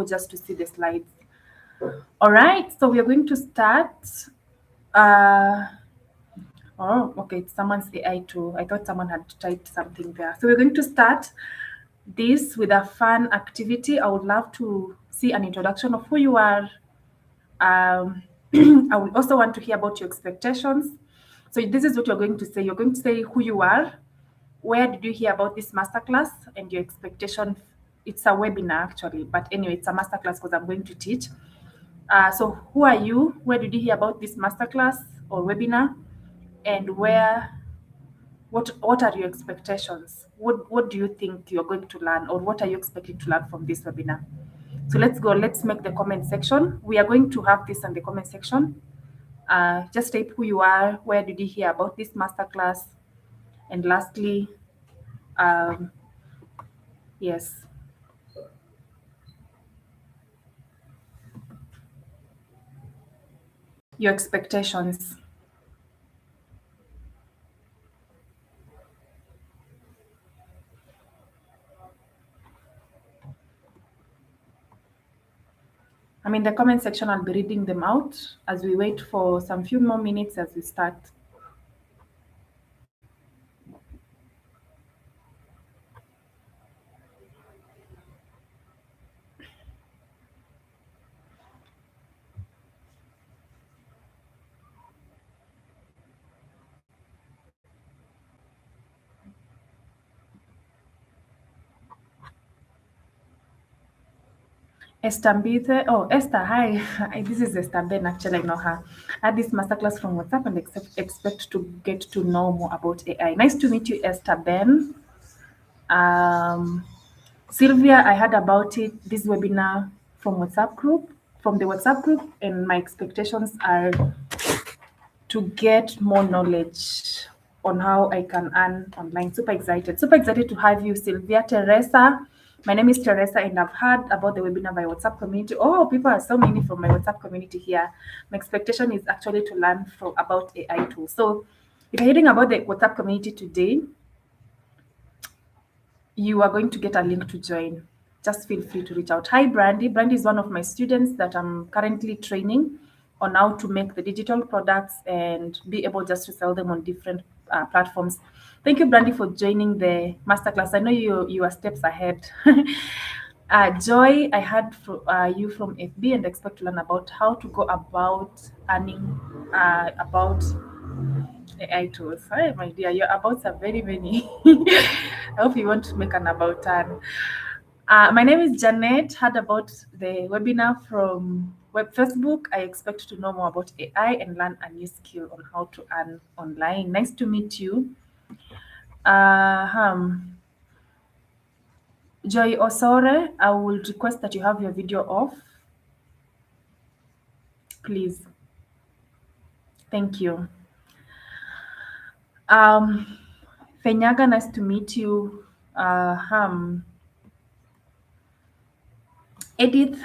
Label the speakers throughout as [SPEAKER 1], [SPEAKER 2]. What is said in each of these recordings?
[SPEAKER 1] just to see the slides. All right, so we are going to start. Oh, okay, it's someone's AI too. I thought someone had typed something there. So we're going to start this with a fun activity. I would love to see an introduction of who you are. I would also want to hear about your expectations. So this is what you're going to say. You're going to say who you are, where did you hear about this masterclass, and your expectation. It's a webinar actually, but anyway, it's a masterclass because I'm going to teach. So who are you? Where did you hear about this masterclass or webinar? And what are your expectations? What do you think you're going to learn, or what are you expecting to learn from this webinar? So let's go. Let's make the comment section. We are going to have this in the comment section. Just type who you are, where did you hear about this masterclass, and lastly, yes, your expectations. I mean, the comment section, I'll be reading them out as we wait for some few more minutes as we start. Esther Mbithe. Oh, Esther, hi. This is Esther Ben. Actually, I know her. I had this masterclass from WhatsApp and expect to get to know more about AI. Nice to meet you, Esther Ben. Sylvia, I heard about it, this webinar from the WhatsApp group, and my expectations are to get more knowledge on how I can earn online. Super excited to have you, Sylvia. Teresa, my name is Teresa, and I've heard about the webinar by WhatsApp community. Oh, people are so many from my WhatsApp community here. My expectation is actually to learn about AI tools. So if you're hearing about the WhatsApp community today, you are going to get a link to join. Just feel free to reach out. Hi, Brandy. Brandy is one of my students that I'm currently training on how to make the digital products and be able just to sell them on different platforms. Thank you, Brandy, for joining the masterclass. I know you are steps ahead. Joy, I heard you from FB and expect to learn about how to go about earning about AI tools. Hi, my dear, your abouts are very many. I hope you want to make an about turn. My name is Janet. Heard about the webinar from Facebook. I expect to know more about AI and learn a new skill on how to earn online. Nice to meet you. Joy Osore, I will request that you have your video off, please. Thank you. Fenyaga, nice to meet you. Edith,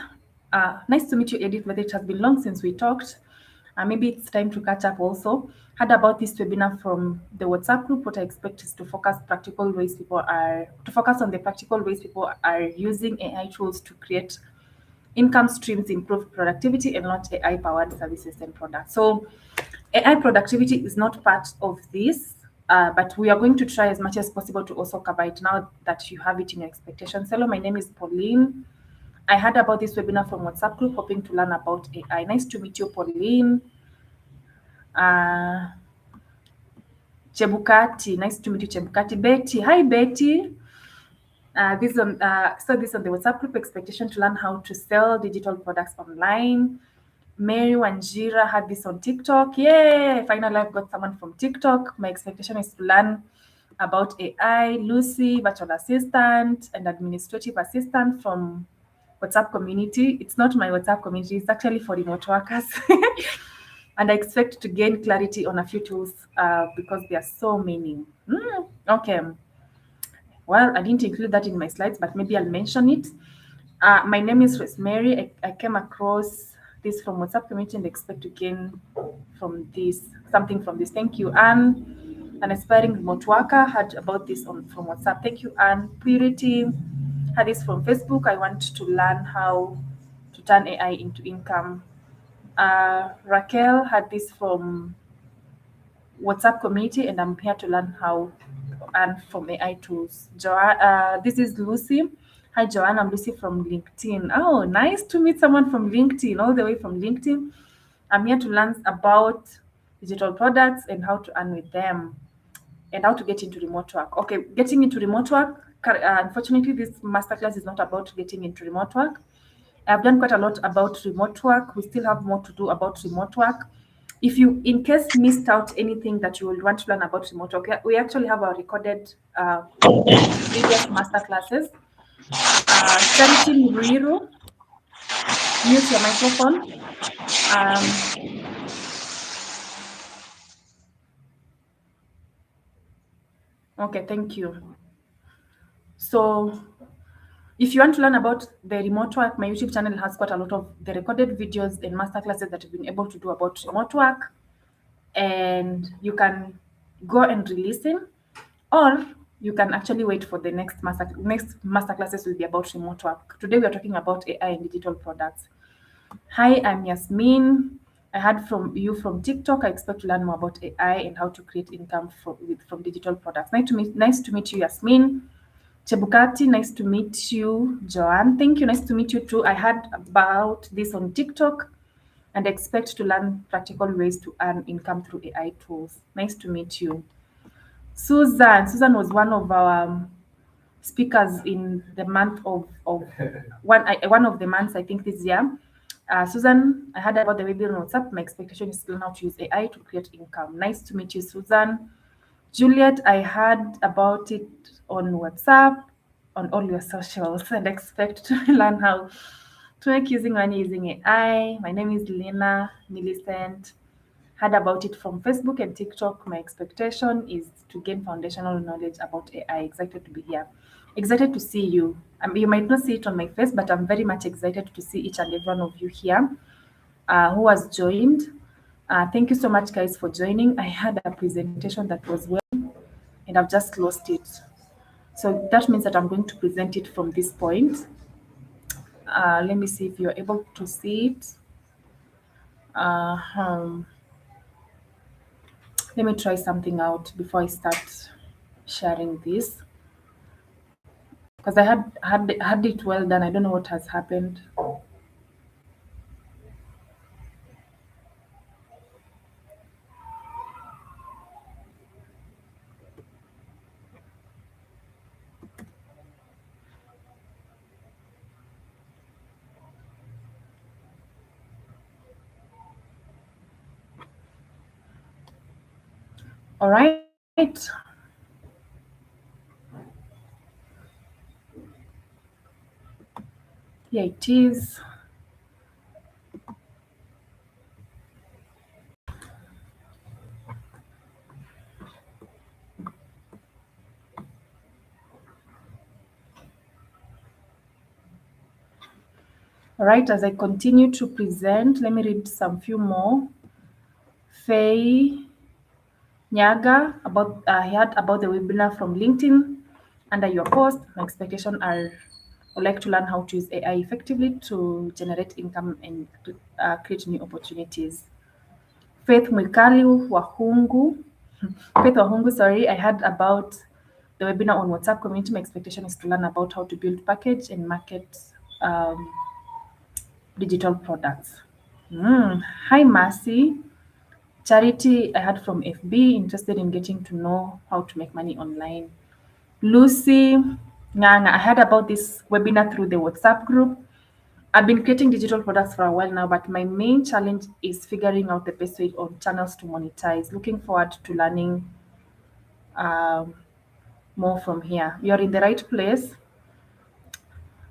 [SPEAKER 1] nice to meet you, Edith, but it has been long since we talked. Maybe it's time to catch up also. Heard about this webinar from the WhatsApp group. What I expect is to focus on the practical ways people are using AI tools to create income streams, improve productivity, and launch AI-powered services and products. So AI productivity is not part of this, but we are going to try as much as possible to also cover it now that you have it in your expectations. Hello, my name is Pauline. I heard about this webinar from WhatsApp group, hoping to learn about AI. Nice to meet you, Pauline. Chebukati, nice to meet you, Chebukati. Betty, hi, Betty. This on the WhatsApp group, expectation to learn how to sell digital products online. Mary Wanjira had this on TikTok. Yay! Finally, I've got someone from TikTok. My expectation is to learn about AI. Lucy, virtual assistant and administrative assistant from WhatsApp community. It's not my WhatsApp community. It's actually for remote workers. And I expect to gain clarity on a few tools because there are so many. Okay. Well, I didn't include that in my slides, but maybe I'll mention it. My name is Rosemary. I came across this from WhatsApp community and expect to gain something from this. Thank you, Anne. An aspiring remote worker heard about this from WhatsApp. Thank you, Anne. Purity. Had this from Facebook. I want to learn how to turn AI into income. Raquel had this from WhatsApp community, and I'm here to learn how and from AI tools. This is Lucy. Hi, Joanne. I'm Lucy from LinkedIn. Oh, nice to meet someone from LinkedIn, all the way from LinkedIn. I'm here to learn about digital products and how to earn with them and how to get into remote work. Okay, getting into remote work. Unfortunately, this masterclass is not about getting into remote work. I've done quite a lot about remote work. We still have more to do about remote work. If you, in case, missed out anything that you would want to learn about remote work, we actually have our recorded previous masterclasses. Charity Muriru, mute your microphone. Okay, thank you. So if you want to learn about the remote work, my YouTube channel has got a lot of the recorded videos and masterclasses that I've been able to do about remote work. And you can go and re-listen, or you can actually wait for the next masterclasses will be about remote work. Today we are talking about AI and digital products. Hi, I'm Yasmin. I heard from you from TikTok. I expect to learn more about AI and how to create income from digital products. Nice to meet you, Yasmin. Chebukati, nice to meet you. Joanne, thank you. Nice to meet you too. I heard about this on TikTok and expect to learn practical ways to earn income through AI tools. Nice to meet you. Susan was one of our speakers in the month of one of the months, I think, this year. Susan, I heard about the webinar on WhatsApp. My expectation is to learn how to use AI to create income. Nice to meet you, Susan. Juliet, I heard about it on WhatsApp, on all your socials, and expect to learn how to make using money using AI. My name is Lena Millicent. Heard about it from Facebook and TikTok. My expectation is to gain foundational knowledge about AI. Excited to be here. Excited to see you. You might not see it on my face, but I'm very much excited to see each and every one of you here who has joined. Thank you so much, guys, for joining. I had a presentation that was well, and I've just lost it. So that means that I'm going to present it from this point. Let me see if you're able to see it. Let me try something out before I start sharing this, because I had it well done. I don't know what has happened. All right. Here it is. All right, as I continue to present, let me read some few more. Faye Nyaga, he had about the webinar from LinkedIn under your post. My expectation are I would like to learn how to use AI effectively to generate income and create new opportunities. Faith Mwikali Wahungu, Faith Wahungu, sorry, I heard about the webinar on WhatsApp community. My expectation is to learn about how to build, package, and market digital products. Hi, Mercy. Charity, I heard from FB, interested in getting to know how to make money online. Lucy, Nganga, I heard about this webinar through the WhatsApp group. I've been creating digital products for a while now, but my main challenge is figuring out the best way on channels to monetize. Looking forward to learning more from here. You're in the right place.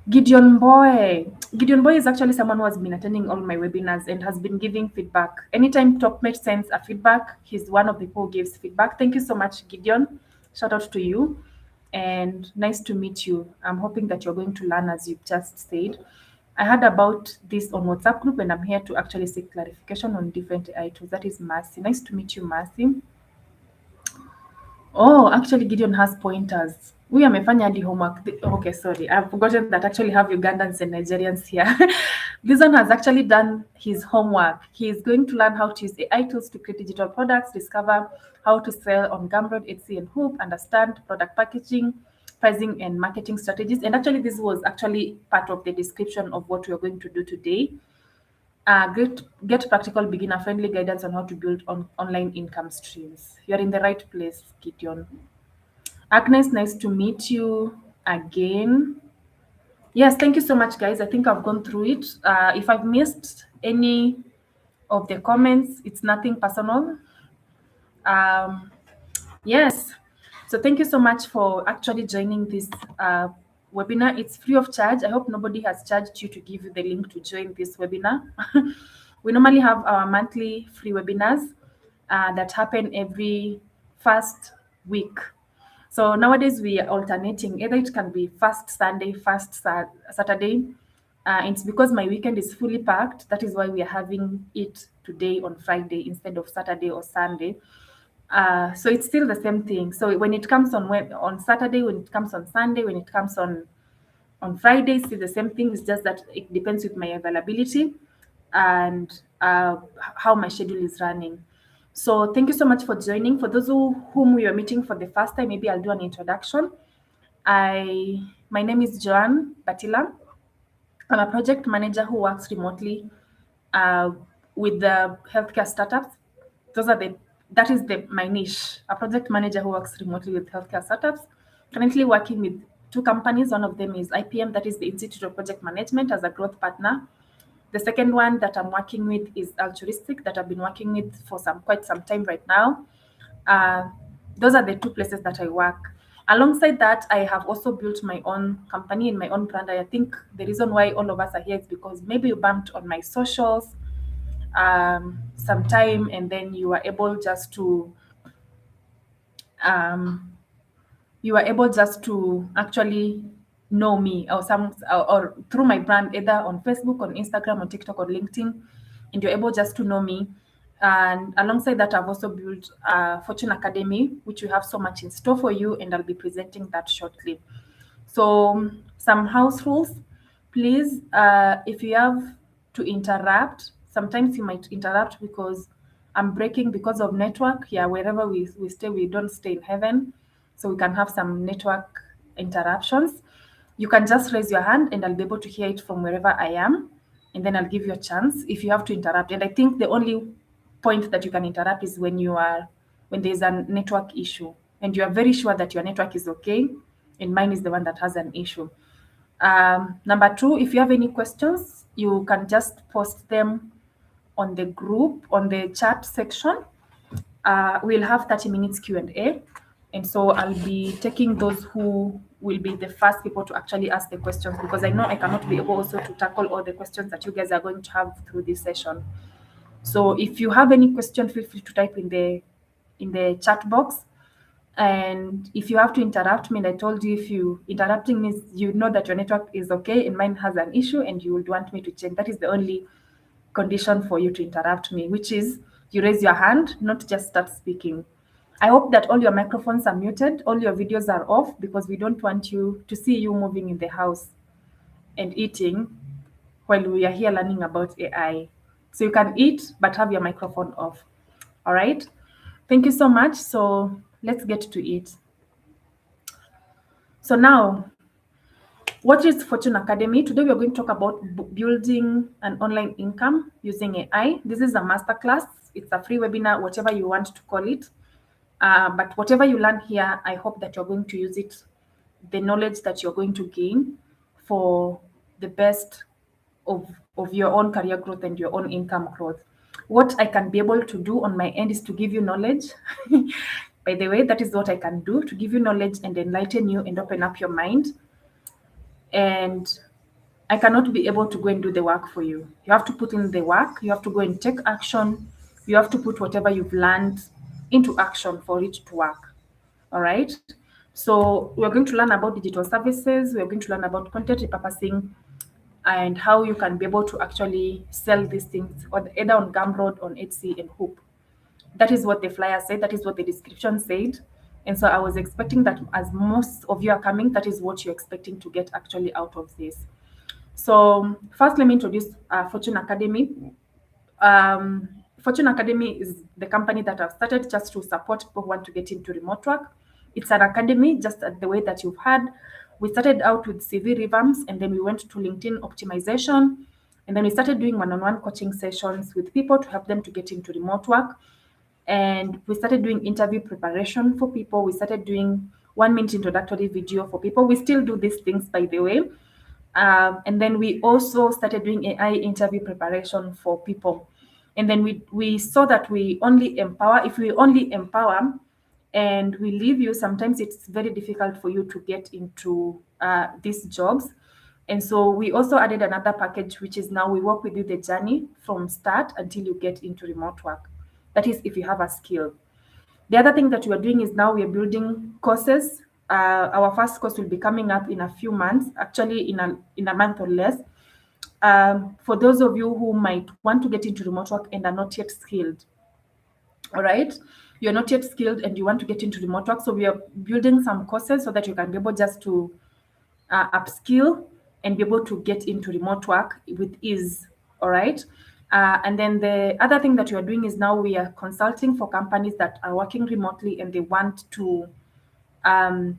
[SPEAKER 1] Gideon Boy. Gideon Boy is actually someone who has been attending all my webinars and has been giving feedback. Anytime TopMate sends a feedback, he's one of the people who gives feedback. Thank you so much, Gideon. Shout out to you. And nice to meet you. I'm hoping that you're going to learn as you've just said. I heard about this on WhatsApp group, and I'm here to actually seek clarification on different AI tools. That is Mercy. Nice to meet you, Mercy. Oh, actually, Gideon has pointers. Huyu amefanya hadi homework. Okay, sorry. I've forgotten that I actually have Ugandans and Nigerians here. This one has actually done his homework. He is going to learn how to use AI tools to create digital products, discover how to sell on Gumroad, Etsy, and Whop, understand product packaging, pricing, and marketing strategies. And actually, this was actually part of the description of what we are going to do today. Get practical beginner-friendly guidance on how to build online income streams. You're in the right place, Gideon. Agnes, nice to meet you again. Yes, thank you so much, guys. I think I've gone through it. If I've missed any of the comments, it's nothing personal. Yes. So thank you so much for actually joining this webinar. It's free of charge. I hope nobody has charged you to give you the link to join this webinar. We normally have our monthly free webinars that happen every first week. So nowadays we are alternating. Either it can be first Sunday, Saturday. It's because my weekend is fully packed. That is why we are having it today on Friday instead of Saturday or Sunday. So it's still the same thing. So when it comes on Saturday, when it comes on Sunday, when it comes on Friday, it's still the same thing. It's just that it depends with my availability and how my schedule is running. So thank you so much for joining. For those whom we are meeting for the first time, maybe I'll do an introduction. My name is Joanne Batila. I'm a project manager who works remotely uh, with the healthcare startups. That is my niche. A project manager who works remotely with healthcare startups. Currently working with two companies. One of them is IPM, that is the Institute of Project Management, as a growth partner. The second one that I'm working with is Altruistic, that I've been working with for quite some time right now. Those are the two places that I work. Alongside that, I have also built my own company and my own brand. I think the reason why all of us are here is because maybe you bumped on my socials sometime, and then you are able just to um, actually know me, or through my brand, either on Facebook, on Instagram, on TikTok, or LinkedIn, and you're able just to know me. And alongside that, I've also built Fortune Academy, which we have so much in store for you, and I'll be presenting that shortly. So some house rules, please. If you have to interrupt, sometimes you might interrupt because I'm breaking because of network. Yeah, wherever we stay, we don't stay in heaven, so we can have some network interruptions. You can just raise your hand and I'll be able to hear it from wherever I am, and then I'll give you a chance if you have to interrupt. And I think the only point that you can interrupt is when there's a network issue and you are very sure that your network is okay and mine is the one that has an issue. Number two, if you have any questions, you can just post them on the group, on the chat section. We'll have 30 minutes Q&A. And so I'll be taking those who will be the first people to actually ask the questions, because I know I cannot be able also to tackle all the questions that you guys are going to have through this session. So if you have any question, feel free to type in the chat box. And if you have to interrupt me, and I told you, if you interrupting means you know that your network is okay and mine has an issue and you would want me to change. That is the only condition for you to interrupt me, which is you raise your hand, not just start speaking. I hope that all your microphones are muted, all your videos are off, because we don't want you to see you moving in the house and eating while we are here learning about AI. So you can eat, but have your microphone off. All right. Thank you so much. So let's get to it. So now, what is Fortune Academy? Today we are going to talk about building an online income using AI. This is a masterclass. It's a free webinar, whatever you want to call it. But whatever you learn here, I hope that you're going to use it, the knowledge that you're going to gain, for the best of your own career growth and your own income growth. What I can be able to do on my end is to give you knowledge. By the way, that is what I can do, to give you knowledge and enlighten you and open up your mind. And I cannot be able to go and do the work for you. You have to put in the work. You have to go and take action. You have to put whatever you've learned into action for it to work. All right. So we're going to learn about digital services. We're going to learn about content repurposing and how you can be able to actually sell these things either on Gumroad, on Etsy, and Whop. That is what the flyer said. That is what the description said. And so I was expecting that as most of you are coming, that is what you're expecting to get actually out of this. So first, let me introduce Fortune Academy. Um, Fortune Academy is the company that I've started just to support people who want to get into remote work. It's an academy, just the way that you've had. We started out with CV revamps, and then we went to LinkedIn optimization, and then we started doing one-on-one coaching sessions with people to help them to get into remote work. And we started doing interview preparation for people. We started doing 1 minute introductory video for people. We still do these things, by the way. And then we also started doing AI interview preparation for people. And then we saw that we only empower, if we only empower and we leave you, sometimes it's very difficult for you to get into these jobs. And so we also added another package, which is now we work with you the journey from start until you get into remote work. That is, if you have a skill. The other thing that we are doing is now we are building courses. Our first course will be coming up in a few months, actually in a month or less. For those of you who might want to get into remote work and are not yet skilled, all right? You're not yet skilled and you want to get into remote work. So we are building some courses so that you can be able just to upskill and be able to get into remote work with ease. All right. And then the other thing that we are doing is now we are consulting for companies that are working remotely and they want to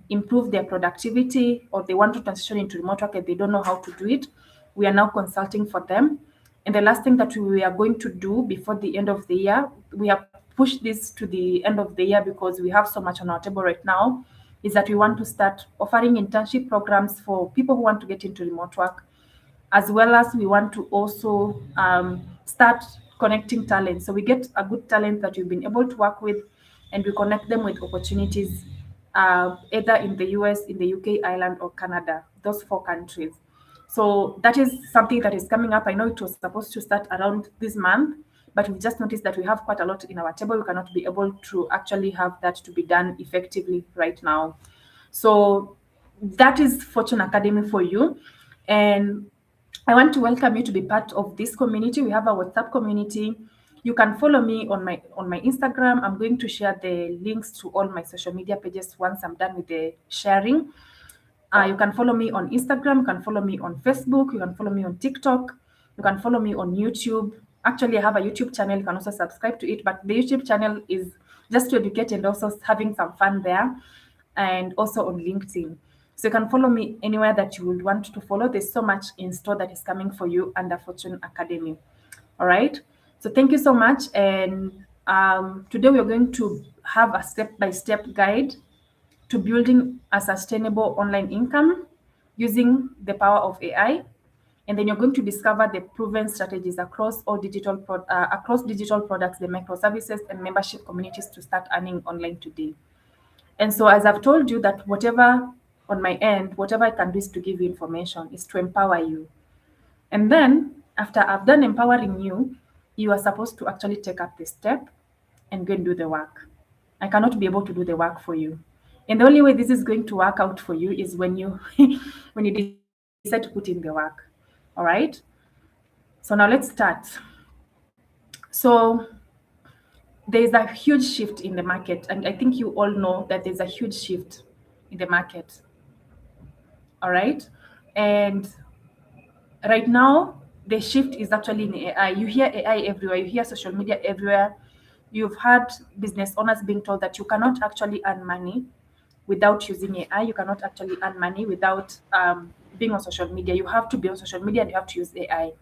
[SPEAKER 1] improve their productivity, or they want to transition into remote work and they don't know how to do it. We are now consulting for them. And the last thing that we are going to do before the end of the year, we have pushed this to the end of the year because we have so much on our table right now, is that we want to start offering internship programs for people who want to get into remote work, as well as we want to also start connecting talent. So we get a good talent that we've been able to work with, and we connect them with opportunities, either in the US, in the UK, Ireland, or Canada, those 4 countries. So that is something that is coming up. I know it was supposed to start around this month, but we've just noticed that we have quite a lot in our table. We cannot be able to actually have that to be done effectively right now. So that is Fortune Academy for you. And I want to welcome you to be part of this community. We have a WhatsApp community. You can follow me on my Instagram. I'm going to share the links to all my social media pages once I'm done with the sharing. You can follow me on Instagram. You can follow me on Facebook. You can follow me on TikTok. You can follow me on YouTube. Actually, I have a YouTube channel. You can also subscribe to it. But the YouTube channel is just to educate and also having some fun there, and also on LinkedIn. So you can follow me anywhere that you would want to follow. There's so much in store that is coming for you under Fortune Academy. All right. So thank you so much. And today we're going to have a step-by-step guide to building a sustainable online income using the power of AI. And then you're going to discover the proven strategies across across digital products, the microservices and membership communities to start earning online today. And so, as I've told you, that whatever on my end, whatever I can do is to give you information, is to empower you. And then, after I've done empowering you, you are supposed to actually take up the step and go and do the work. I cannot be able to do the work for you. And the only way this is going to work out for you is when you when you decide to put in the work. All right? So now let's start. So there is a huge shift in the market, and I think you all know that there's a huge shift in the market. All right. And right now, the shift is actually in AI. You hear AI everywhere, you hear social media everywhere. You've had business owners being told that you cannot actually earn money without using AI. You cannot actually earn money without being on social media. You have to be on social media and you have to use AI.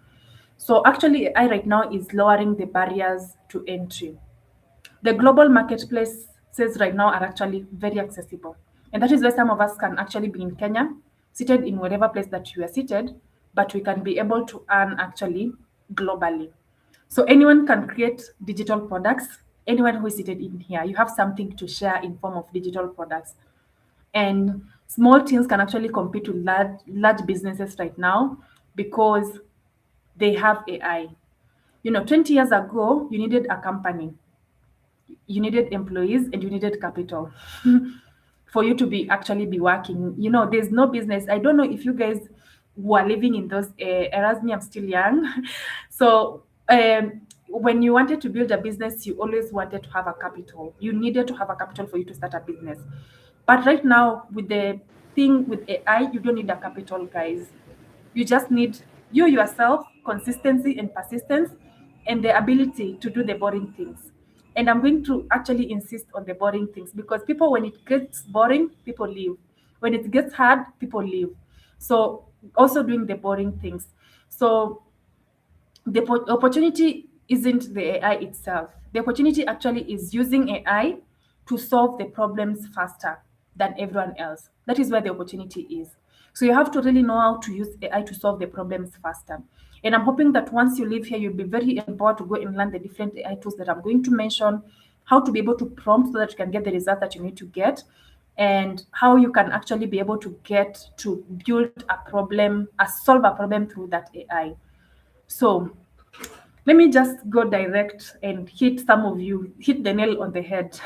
[SPEAKER 1] So actually, AI right now is lowering the barriers to entry. The global marketplaces right now are actually very accessible. And that is why some of us can actually be in Kenya, seated in whatever place that you are seated, but we can be able to earn actually globally. So anyone can create digital products. Anyone who is seated in here, you have something to share in form of digital products. And small teams can actually compete with large businesses right now because they have AI. 20 years ago, you needed a company, you needed employees, and you needed capital for you to be actually be working. There's no business. I don't know if you guys were living in those eras. Me, I'm still young. So when you wanted to build a business, you always wanted to have a capital. You needed to have a capital for you to start a business. But right now, with the thing with AI, you don't need a capital, guys. You just need you yourself, consistency and persistence, and the ability to do the boring things. And I'm going to actually insist on the boring things, because people, when it gets boring, people leave. When it gets hard, people leave. So also doing the boring things. So the opportunity isn't the AI itself. The opportunity actually is using AI to solve the problems faster than everyone else. That is where the opportunity is. So you have to really know how to use AI to solve the problems faster. And I'm hoping that once you leave here, you'll be very empowered to go and learn the different AI tools that I'm going to mention, how to be able to prompt so that you can get the result that you need to get, and how you can actually be able to get to build a problem, solve a problem through that AI. So let me just go direct and hit the nail on the head.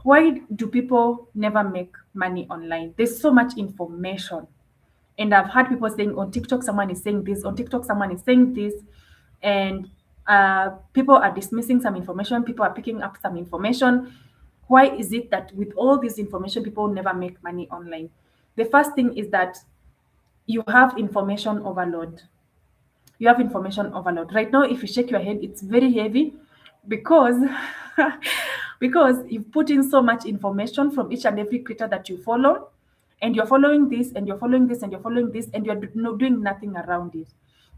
[SPEAKER 1] Why do people never make money online? There's so much information. And I've had people saying on TikTok, someone is saying this, on TikTok, someone is saying this. And people are dismissing some information, people are picking up some information. Why is it that with all this information, people never make money online? The first thing is that you have information overload. You have information overload. Right now, if you shake your head, it's very heavy, because because you've put in so much information from each and every creator that you follow, and you're following this, and you're following this, and you're following this, and you're doing nothing around it.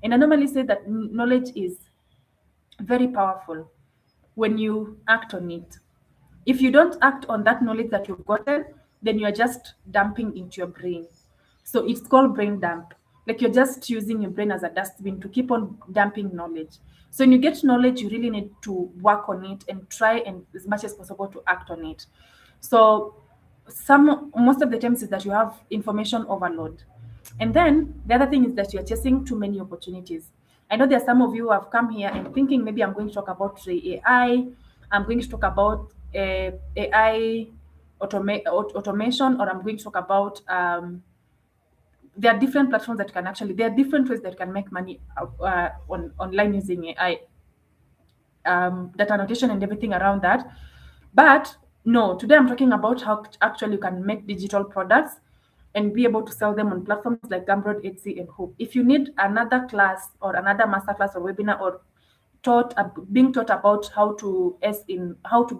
[SPEAKER 1] And I normally say that knowledge is very powerful when you act on it. If you don't act on that knowledge that you've gotten, then you're just dumping into your brain. So it's called brain dump. Like, you're just using your brain as a dustbin to keep on dumping knowledge. So when you get knowledge, you really need to work on it and try and as much as possible to act on it. So most of the times is that you have information overload. And then the other thing is that you're chasing too many opportunities. I know there are some of you who have come here and thinking maybe I'm going to talk about the AI, I'm going to talk about AI automation, or I'm going to talk about there are different platforms that can actually, there are different ways that can make money online using AI, data annotation and everything around that. But no, today I'm talking about how actually you can make digital products and be able to sell them on platforms like Gumroad, Etsy, and Whop. If you need another class or another masterclass or webinar, or being taught about how to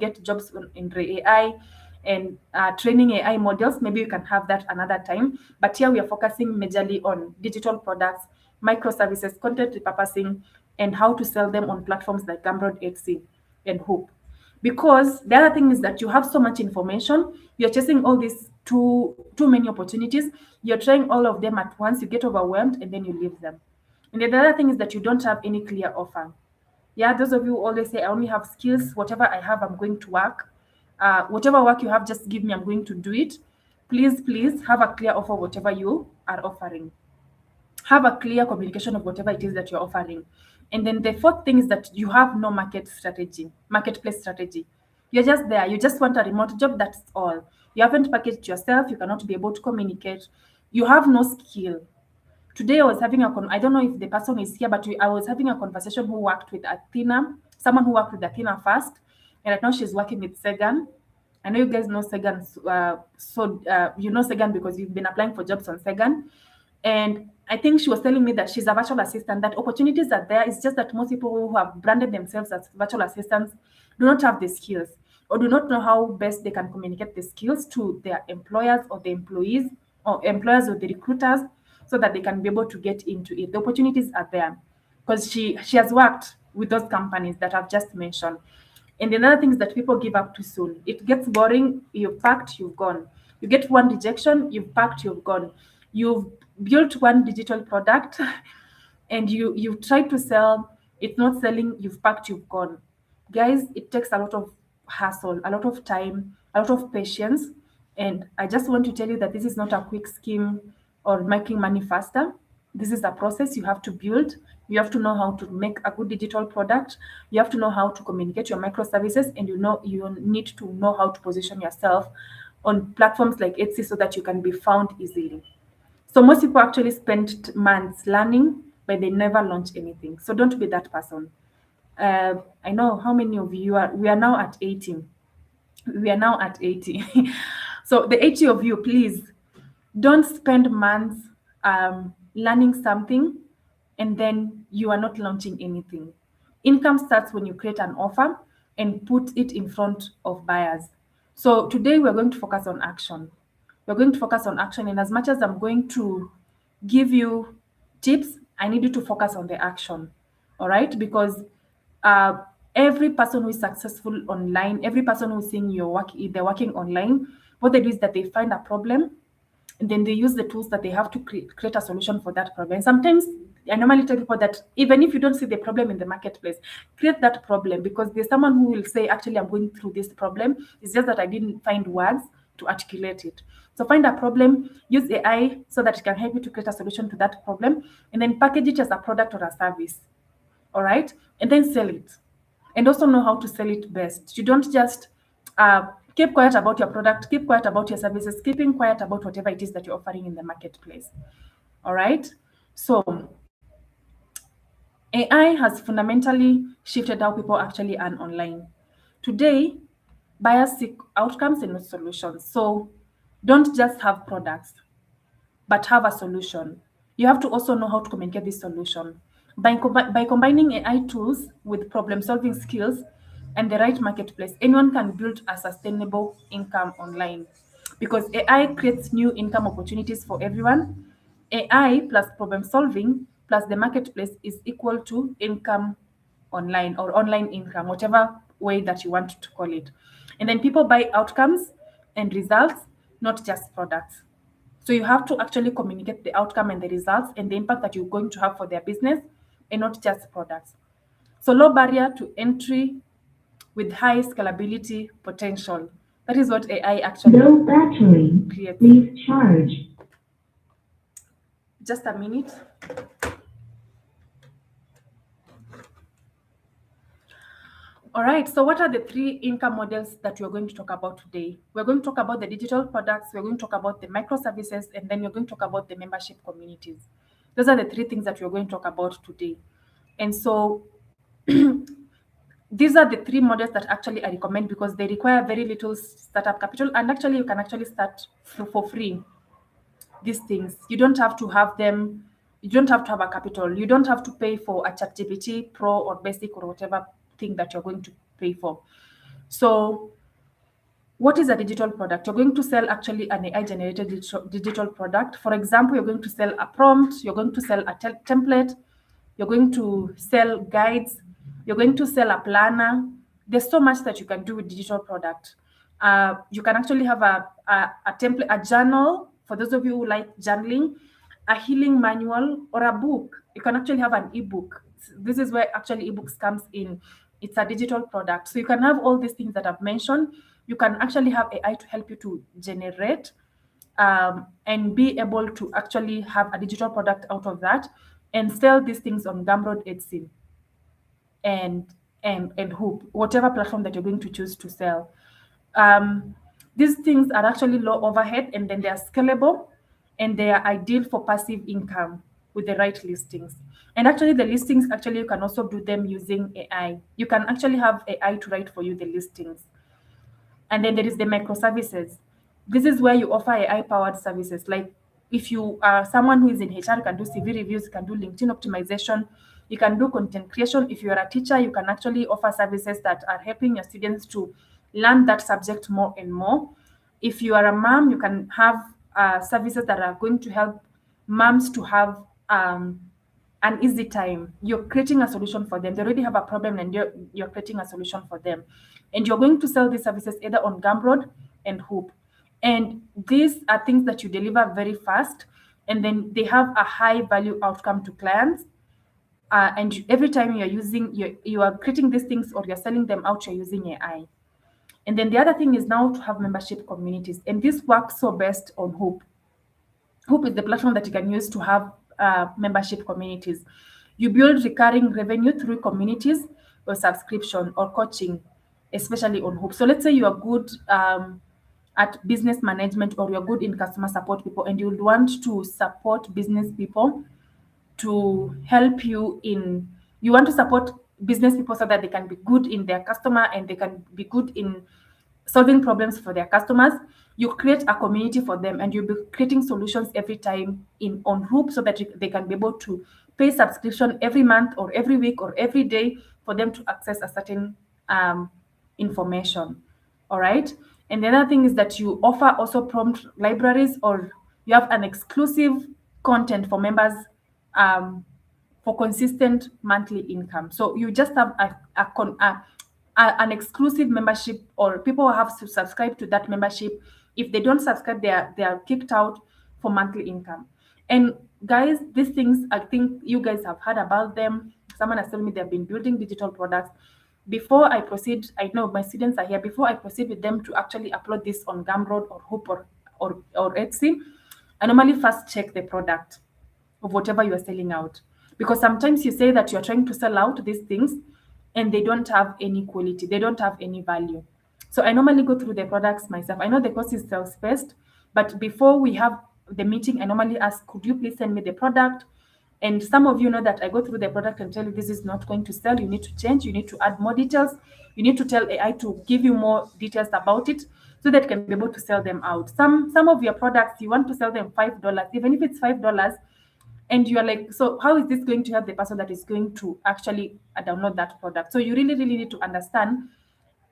[SPEAKER 1] get jobs in the AI, and training AI models, maybe you can have that another time. But here we are focusing majorly on digital products, microservices, content repurposing, and how to sell them on platforms like Gumroad, Etsy, and Whop. Because the other thing is that you have so much information, you're chasing all these too many opportunities, you're trying all of them at once, you get overwhelmed, and then you leave them. And the other thing is that you don't have any clear offer. Yeah, those of you who always say, I only have skills, whatever I have, I'm going to work. Whatever work you have, just give me, I'm going to do it. Please have a clear offer, whatever you are offering. Have a clear communication of whatever it is that you're offering. And then the fourth thing is that you have no marketplace strategy. You're just there. You just want a remote job. That's all. You haven't packaged yourself. You cannot be able to communicate. You have no skill. Today I was having I don't know if the person is here, but I was having a conversation who worked with Athena, someone who worked with Athena first, and right now she's working with Segan. I know you guys know Segan, you know Segan because you've been applying for jobs on Segan. And I think she was telling me that she's a virtual assistant, that opportunities are there. It's just that most people who have branded themselves as virtual assistants do not have the skills, or do not know how best they can communicate the skills to their employers or the employees, or employers or the recruiters, so that they can be able to get into it. The opportunities are there because she has worked with those companies that I've just mentioned. And another thing is that people give up too soon. It gets boring, you've packed, you've gone. You get one rejection, you've packed, you've gone. You've built one digital product and you've tried to sell, it's not selling, you've packed, you've gone. Guys, it takes a lot of hustle, a lot of time, a lot of patience. And I just want to tell you that this is not a quick scheme or making money faster. This is a process you have to build. You have to know how to make a good digital product. You have to know how to communicate your microservices, and you need to know how to position yourself on platforms like Etsy so that you can be found easily. So most people actually spend months learning, but they never launch anything. So don't be that person. I know how many of you are. We are now at 80. We are now at 80. So the 80 of you, please don't spend months learning something and then you are not launching anything. Income starts when you create an offer and put it in front of buyers. So today we're going to focus on action. We're going to focus on action, and as much as I'm going to give you tips, I need you to focus on the action. All right? Because uh, every person who is successful online, every person who's seeing your work, if they're working online, what they do is that they find a problem and then they use the tools that they have to create a solution for that problem. Sometimes I normally tell people that even if you don't see the problem in the marketplace, create that problem, because there's someone who will say, actually, I'm going through this problem. It's just that I didn't find words to articulate it. So find a problem, use AI so that it can help you to create a solution to that problem, and then package it as a product or a service. All right, and then sell it, and also know how to sell it best. You don't just keep quiet about your product, keep quiet about your services, keeping quiet about whatever it is that you're offering in the marketplace. All right, so AI has fundamentally shifted how people actually earn online. Today, buyers seek outcomes and not solutions. So don't just have products, but have a solution. You have to also know how to communicate this solution. By combining AI tools with problem solving skills and the right marketplace, anyone can build a sustainable income online, because AI creates new income opportunities for everyone. AI plus problem solving plus the marketplace is equal to income online, or online income, whatever way that you want to call it. And then people buy outcomes and results, not just products. So you have to actually communicate the outcome and the results and the impact that you're going to have for their business, and not just products. So low barrier to entry with high scalability potential. That is what AI actually
[SPEAKER 2] Low battery.
[SPEAKER 1] creates.
[SPEAKER 2] Please charge.
[SPEAKER 1] Just a minute. All right, so what are the three income models that we're going to talk about today? We're going to talk about the digital products, we're going to talk about the microservices, and then we're going to talk about the membership communities. Those are the three things that we're going to talk about today. And so these are the three models that actually I recommend, because they require very little startup capital, and actually you can actually start for free. These things, you don't have to have them, you don't have to have a capital, you don't have to pay for a ChatGPT Pro or Basic or whatever thing that you're going to pay for. So what is a digital product? You're going to sell actually an AI generated digital product. For example, you're going to sell a prompt, you're going to sell a template, you're going to sell guides, you're going to sell a planner. There's so much that you can do with digital product. You can actually have a template, a journal, for those of you who like journaling, a healing manual, or a book. You can actually have an ebook. This is where actually ebooks comes in. It's a digital product. So you can have all these things that I've mentioned. You can actually have AI to help you to generate and be able to actually have a digital product out of that and sell these things on Gumroad, Etsy, and and Whop, whatever platform that you're going to choose to sell. Um, these things are actually low overhead, and then they are scalable, and they are ideal for passive income with the right listings. And actually, the listings, actually you can also do them using AI. You can actually have AI to write for you the listings. And then there is the microservices. This is where you offer AI powered services. Like if you are someone who is in HR, you can do CV reviews, you can do LinkedIn optimization, you can do content creation. If you're a teacher, you can actually offer services that are helping your students to learn that subject more and more. If you are a mom, you can have services that are going to help moms to have an easy time. You're creating a solution for them. They already have a problem, and you're creating a solution for them. And you're going to sell these services either on Gumroad and Whop. And these are things that you deliver very fast, and then they have a high value outcome to clients. Every time you are creating these things or you're selling them out, you're using AI. And then the other thing is now to have membership communities. And this works so best on Whop. Hoop is the platform that you can use to have membership communities. You build recurring revenue through communities or subscription or coaching, especially on Hoop. So let's say you are good at business management, or you're good in customer support people, and you would want to support business people to help you in, you want to support business people so that they can be good in their customer and they can be good in solving problems for their customers. You create a community for them and you'll be creating solutions every time in on Whop so that they can be able to pay subscription every month or every week or every day for them to access a certain information. All right. And the other thing is that you offer also prompt libraries, or you have an exclusive content for members for consistent monthly income. So you just have an exclusive membership, or people have to subscribe to that membership. If they don't subscribe, they are kicked out for monthly income. And guys, these things, I think you guys have heard about them. Someone has told me they've been building digital products. Before I proceed, I know my students are here. Before I proceed with them to actually upload this on Gumroad or Whop or Etsy, I normally first check the product of whatever you are selling out. Because sometimes you say that you're trying to sell out these things and they don't have any quality, they don't have any value. So I normally go through the products myself. I know the course is self-paced, but before we have the meeting, I normally ask, could you please send me the product? And some of you know that I go through the product and tell you this is not going to sell. You need to change. You need to add more details. You need to tell AI to give you more details about it so that you can be able to sell them out. Some of your products, you want to sell them $5, even if it's $5, and you're like, so how is this going to help the person that is going to actually download that product? So you really, really need to understand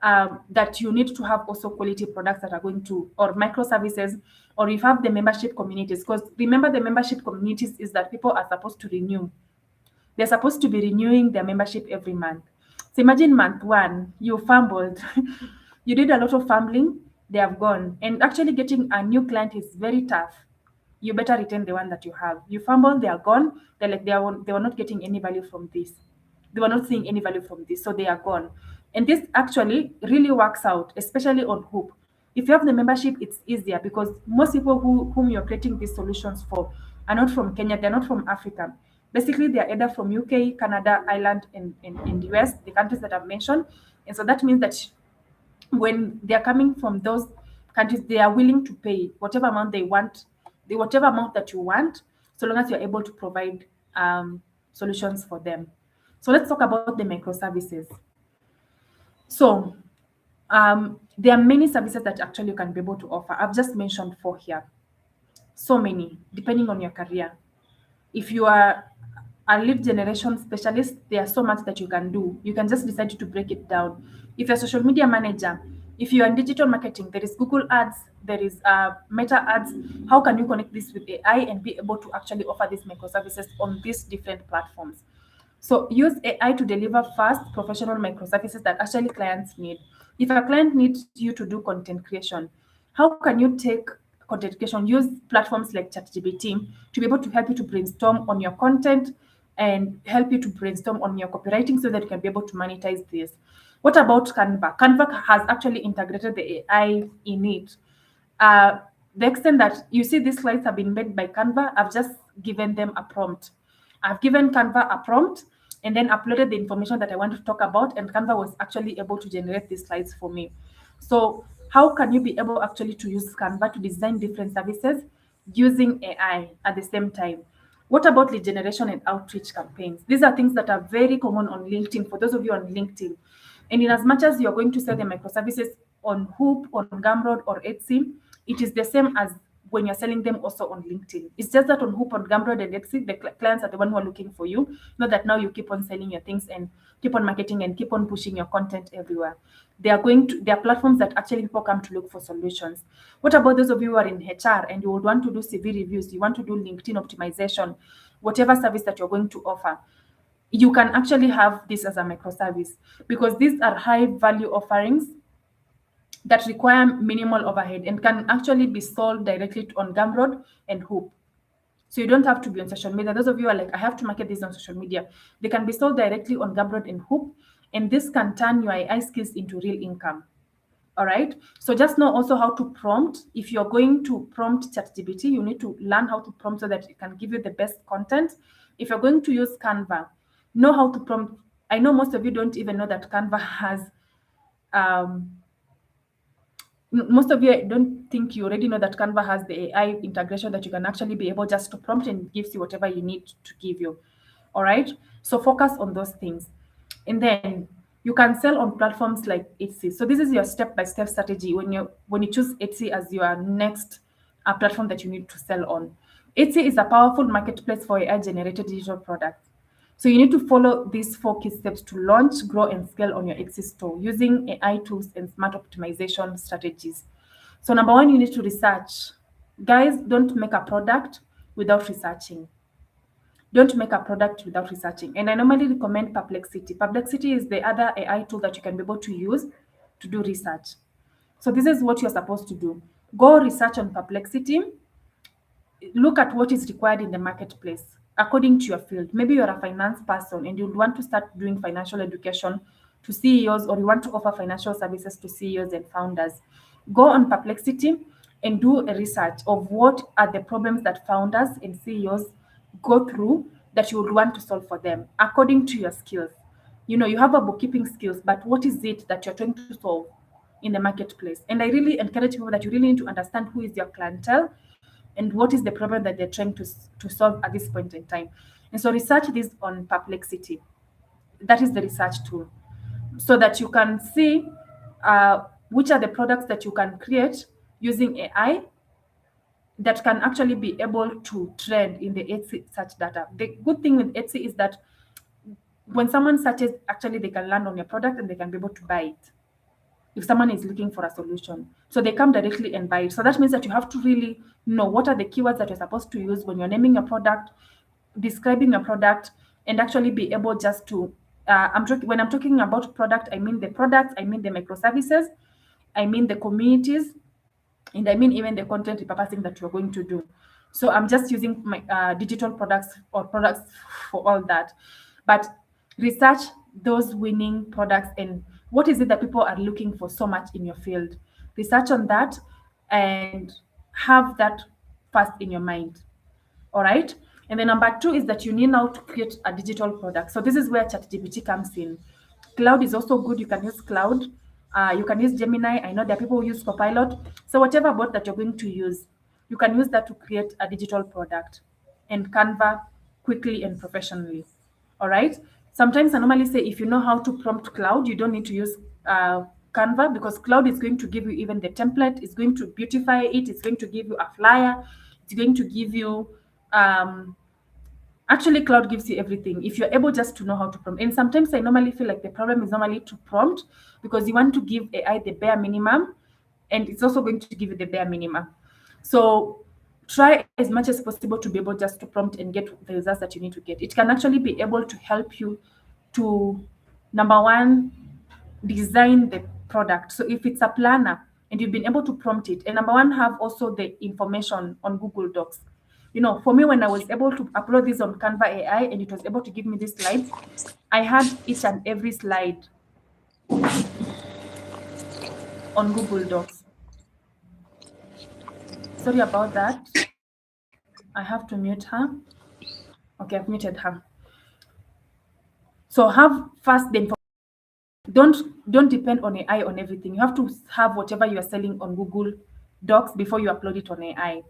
[SPEAKER 1] that you need to have also quality products that are going to, or microservices, or if you have the membership communities, because remember the membership communities is that people are supposed to renew. They're supposed to be renewing their membership every month. So imagine month one, you fumbled. You did a lot of fumbling, they have gone. And actually getting a new client is very tough. You better retain the one that you have. You fumble, they are gone. They're like, they were not getting any value from this. They were not seeing any value from this, so they are gone. And this actually really works out, especially on Whop. If you have the membership, it's easier because most people whom you're creating these solutions for are not from Kenya, they're not from Africa. Basically, they're either from UK, Canada, Ireland, and US, the countries that I've mentioned. And so that means that when they're coming from those countries, they are willing to pay whatever amount they want, whatever amount that you want, so long as you're able to provide solutions for them. So let's talk about the microservices. So there are many services that actually you can be able to offer. I've just mentioned 4 here. So many, depending on your career. If you are a lead generation specialist, there's so much that you can do. You can just decide to break it down. If you're a social media manager, if you're in digital marketing, there is Google Ads, there is Meta Ads. How can you connect this with AI and be able to actually offer these microservices on these different platforms? So use AI to deliver fast, professional microservices that actually clients need. If a client needs you to do content creation, how can you take content creation, use platforms like ChatGPT to be able to help you to brainstorm on your content and help you to brainstorm on your copywriting so that you can be able to monetize this. What about Canva? Canva has actually integrated the AI in it. The extent that you see these slides have been made by Canva, I've just given them a prompt. I've given Canva a prompt and then uploaded the information that I want to talk about, and Canva was actually able to generate these slides for me. So how can you be able actually to use Canva to design different services using AI at the same time? What about lead generation and outreach campaigns? These are things that are very common on LinkedIn, for those of you on LinkedIn. And in as much as you're going to sell the microservices on Whop, on Gumroad, or Etsy, it is the same as when you're selling them also on LinkedIn. It's just that on Whop, on Gumroad, and Etsy, the clients are the one who are looking for you. Not that now you keep on selling your things and keep on marketing and keep on pushing your content everywhere. There are platforms that actually people come to look for solutions. What about those of you who are in HR and you would want to do CV reviews, you want to do LinkedIn optimization, whatever service that you're going to offer? You can actually have this as a microservice because these are high value offerings that require minimal overhead and can actually be sold directly on Gumroad and Whop. So you don't have to be on social media. Those of you who are like, I have to market this on social media. They can be sold directly on Gumroad and Whop, and this can turn your AI skills into real income. All right. So just know also how to prompt. If you're going to prompt ChatGPT, you need to learn how to prompt so that it can give you the best content. If you're going to use Canva, know how to prompt. I know most of you don't even know that Canva has most of you don't think you already know that Canva has the AI integration that you can actually be able just to prompt and it gives you whatever you need to give you. All right. So focus on those things. And then you can sell on platforms like Etsy. So this is your step-by-step strategy when you choose Etsy as your next platform that you need to sell on. Etsy is a powerful marketplace for AI-generated digital products. So you need to follow these 4 key steps to launch, grow, and scale on your Etsy store using AI tools and smart optimization strategies. So number one, you need to research. Guys, don't make a product without researching. Don't make a product without researching. And I normally recommend Perplexity. Perplexity is the other AI tool that you can be able to use to do research. So this is what you're supposed to do. Go research on Perplexity, look at what is required in the marketplace according to your field. Maybe you're a finance person and you want to start doing financial education to CEOs, or you want to offer financial services to CEOs and founders. Go on Perplexity and do a research of what are the problems that founders and CEOs go through that you would want to solve for them according to your skills. You have a bookkeeping skills, but what is it that you're trying to solve in the marketplace? And I really encourage people that you really need to understand who is your clientele and what is the problem that they're trying to solve at this point in time. And so research this on Perplexity. That is the research tool, so that you can see which are the products that you can create using AI that can actually be able to trend in the Etsy search data. The good thing with Etsy is that when someone searches, actually they can land on your product and they can be able to buy it if someone is looking for a solution. So they come directly and buy it. So that means that you have to really know what are the keywords that you're supposed to use when you're naming your product, describing your product, and actually be able just to when I'm talking about product, I mean the products, I mean the microservices, I mean the communities, and I mean even the content repurposing that you're going to do. So I'm just using my digital products or products for all that. But research those winning products and what is it that people are looking for so much in your field. Research on that and have that first in your mind. All right. And then number 2 is that you need now to create a digital product. So this is where ChatGPT comes in. Cloud is also good. You can use Cloud. You can use Gemini. I know there are people who use Copilot. So whatever bot that you're going to use, you can use that to create a digital product and Canva quickly and professionally. All right. Sometimes I normally say if you know how to prompt Cloud, you don't need to use Canva, because Cloud is going to give you even the template. It's going to beautify it. It's going to give you a flyer. It's going to give you actually Cloud gives you everything if you're able just to know how to prompt. And sometimes I normally feel like the problem is normally to prompt, because you want to give AI the bare minimum and it's also going to give you the bare minimum. So try as much as possible to be able just to prompt and get the results that you need to get. It can actually be able to help you to, number one, design the product. So if it's a planner and you've been able to prompt it, and number one, have also the information on Google Docs. For me, when I was able to upload this on Canva AI and it was able to give me these slides, I had each and every slide on Google Docs. Sorry about that. I have to mute her. Okay, I've muted her. So have first the information. Don't depend on AI on everything. You have to have whatever you are selling on Google Docs before you upload it on AI.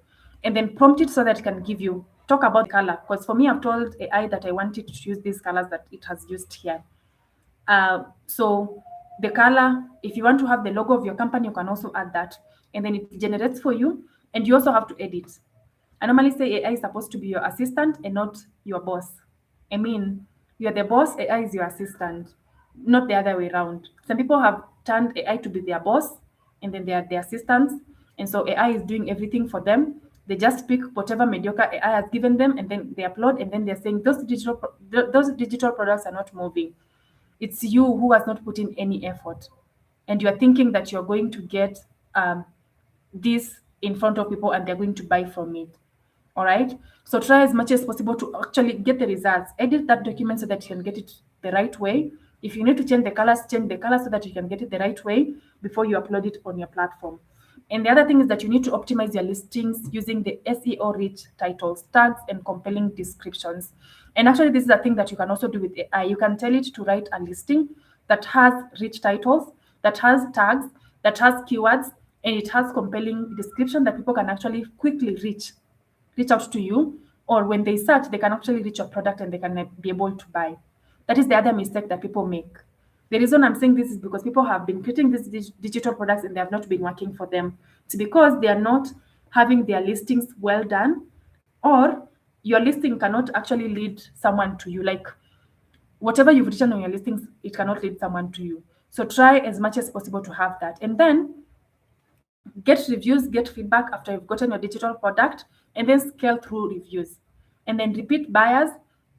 [SPEAKER 1] And then prompt it so that it can give you, talk about the color. Because for me, I've told AI that I want it to use these colors that it has used here. So the color, if you want to have the logo of your company, you can also add that. And then it generates for you. And you also have to edit. I normally say AI is supposed to be your assistant and not your boss. I mean, you're the boss, AI is your assistant, not the other way around. Some people have turned AI to be their boss and then they are their assistants. And so AI is doing everything for them. They just pick whatever mediocre AI has given them and then they upload, and then they're saying those digital products are not moving. It's you who has not put in any effort. And you're thinking that you're going to get this in front of people and they're going to buy from it. All right. So try as much as possible to actually get the results. Edit that document so that you can get it the right way. If you need to change the colors so that you can get it the right way before you upload it on your platform. And the other thing is that you need to optimize your listings using the SEO rich titles, tags, and compelling descriptions. And actually, this is a thing that you can also do with AI. You can tell it to write a listing that has rich titles, that has tags, that has keywords, and it has compelling description that people can actually quickly reach out to you, or when they search, they can actually reach your product and they can be able to buy. That is the other mistake that people make. The reason I'm saying this is because people have been creating these digital products and they have not been working for them. It's because they are not having their listings well done, or your listing cannot actually lead someone to you. Like whatever you've written on your listings, it cannot lead someone to you. So try as much as possible to have that. And then get reviews, get feedback after you've gotten your digital product, and then scale through reviews. And then repeat buyers,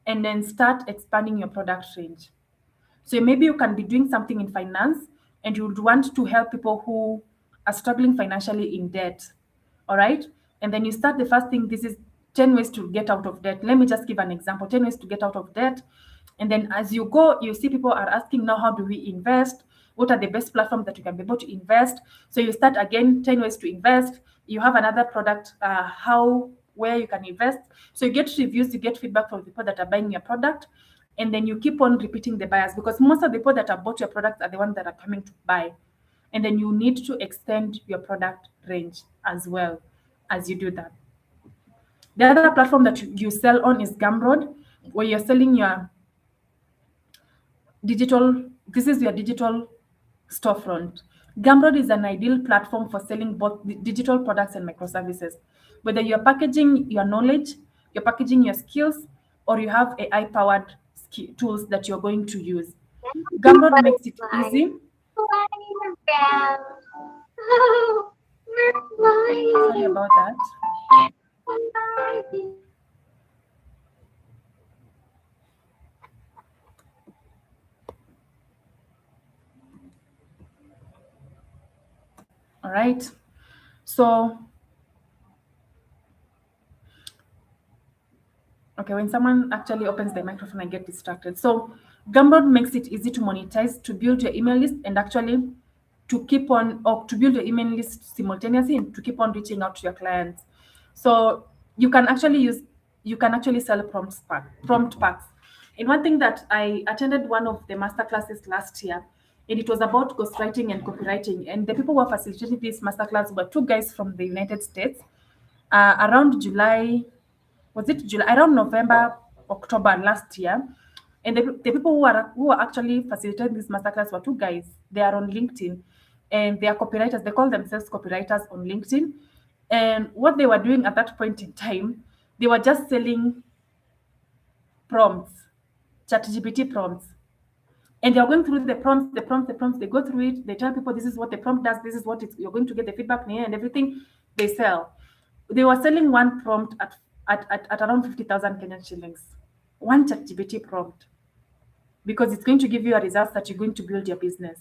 [SPEAKER 1] and then start expanding your product range. So maybe you can be doing something in finance and you would want to help people who are struggling financially in debt. All right. And then you start the first thing. This is 10 ways to get out of debt. Let me just give an example 10 ways to get out of debt. And then as you go, you see people are asking now, how do we invest? What are the best platforms that you can be able to invest? So you start again 10 ways to invest. You have another product, where you can invest. So you get reviews, you get feedback from people that are buying your product, and then you keep on repeating the buyers, because most of the people that have bought your products are the ones that are coming to buy. And then you need to extend your product range as well as you do that. The other platform that you sell on is Gumroad, where you're selling your digital, this is your digital storefront. Gumroad is an ideal platform for selling both digital products and microservices. Whether you're packaging your knowledge, you're packaging your skills, or you have AI powered tools that you're going to use. Gumroad makes it easy. Sorry about that. All right. So, okay, when someone actually opens the microphone, I get distracted. So, Gumroad makes it easy to monetize, to build your email list, and actually to keep on, or to build your email list simultaneously and to keep on reaching out to your clients. So, you can actually sell prompt packs. And one thing that I attended one of the masterclasses last year, and it was about ghostwriting and copywriting. And the people who were facilitating this masterclass were two guys from the United States. Around July, was it July? Around November, October last year. And the people who are actually facilitating this masterclass were two guys. They are on LinkedIn, and they are copywriters. They call themselves copywriters on LinkedIn. And what they were doing at that point in time, they were just selling prompts, ChatGPT prompts. And they're going through the prompts. They go through it. They tell people this is what the prompt does. This is what you're going to get the feedback here and everything. They sell. They were selling one prompt at around 50,000 Kenyan shillings. One ChatGPT prompt, because it's going to give you a result that you're going to build your business.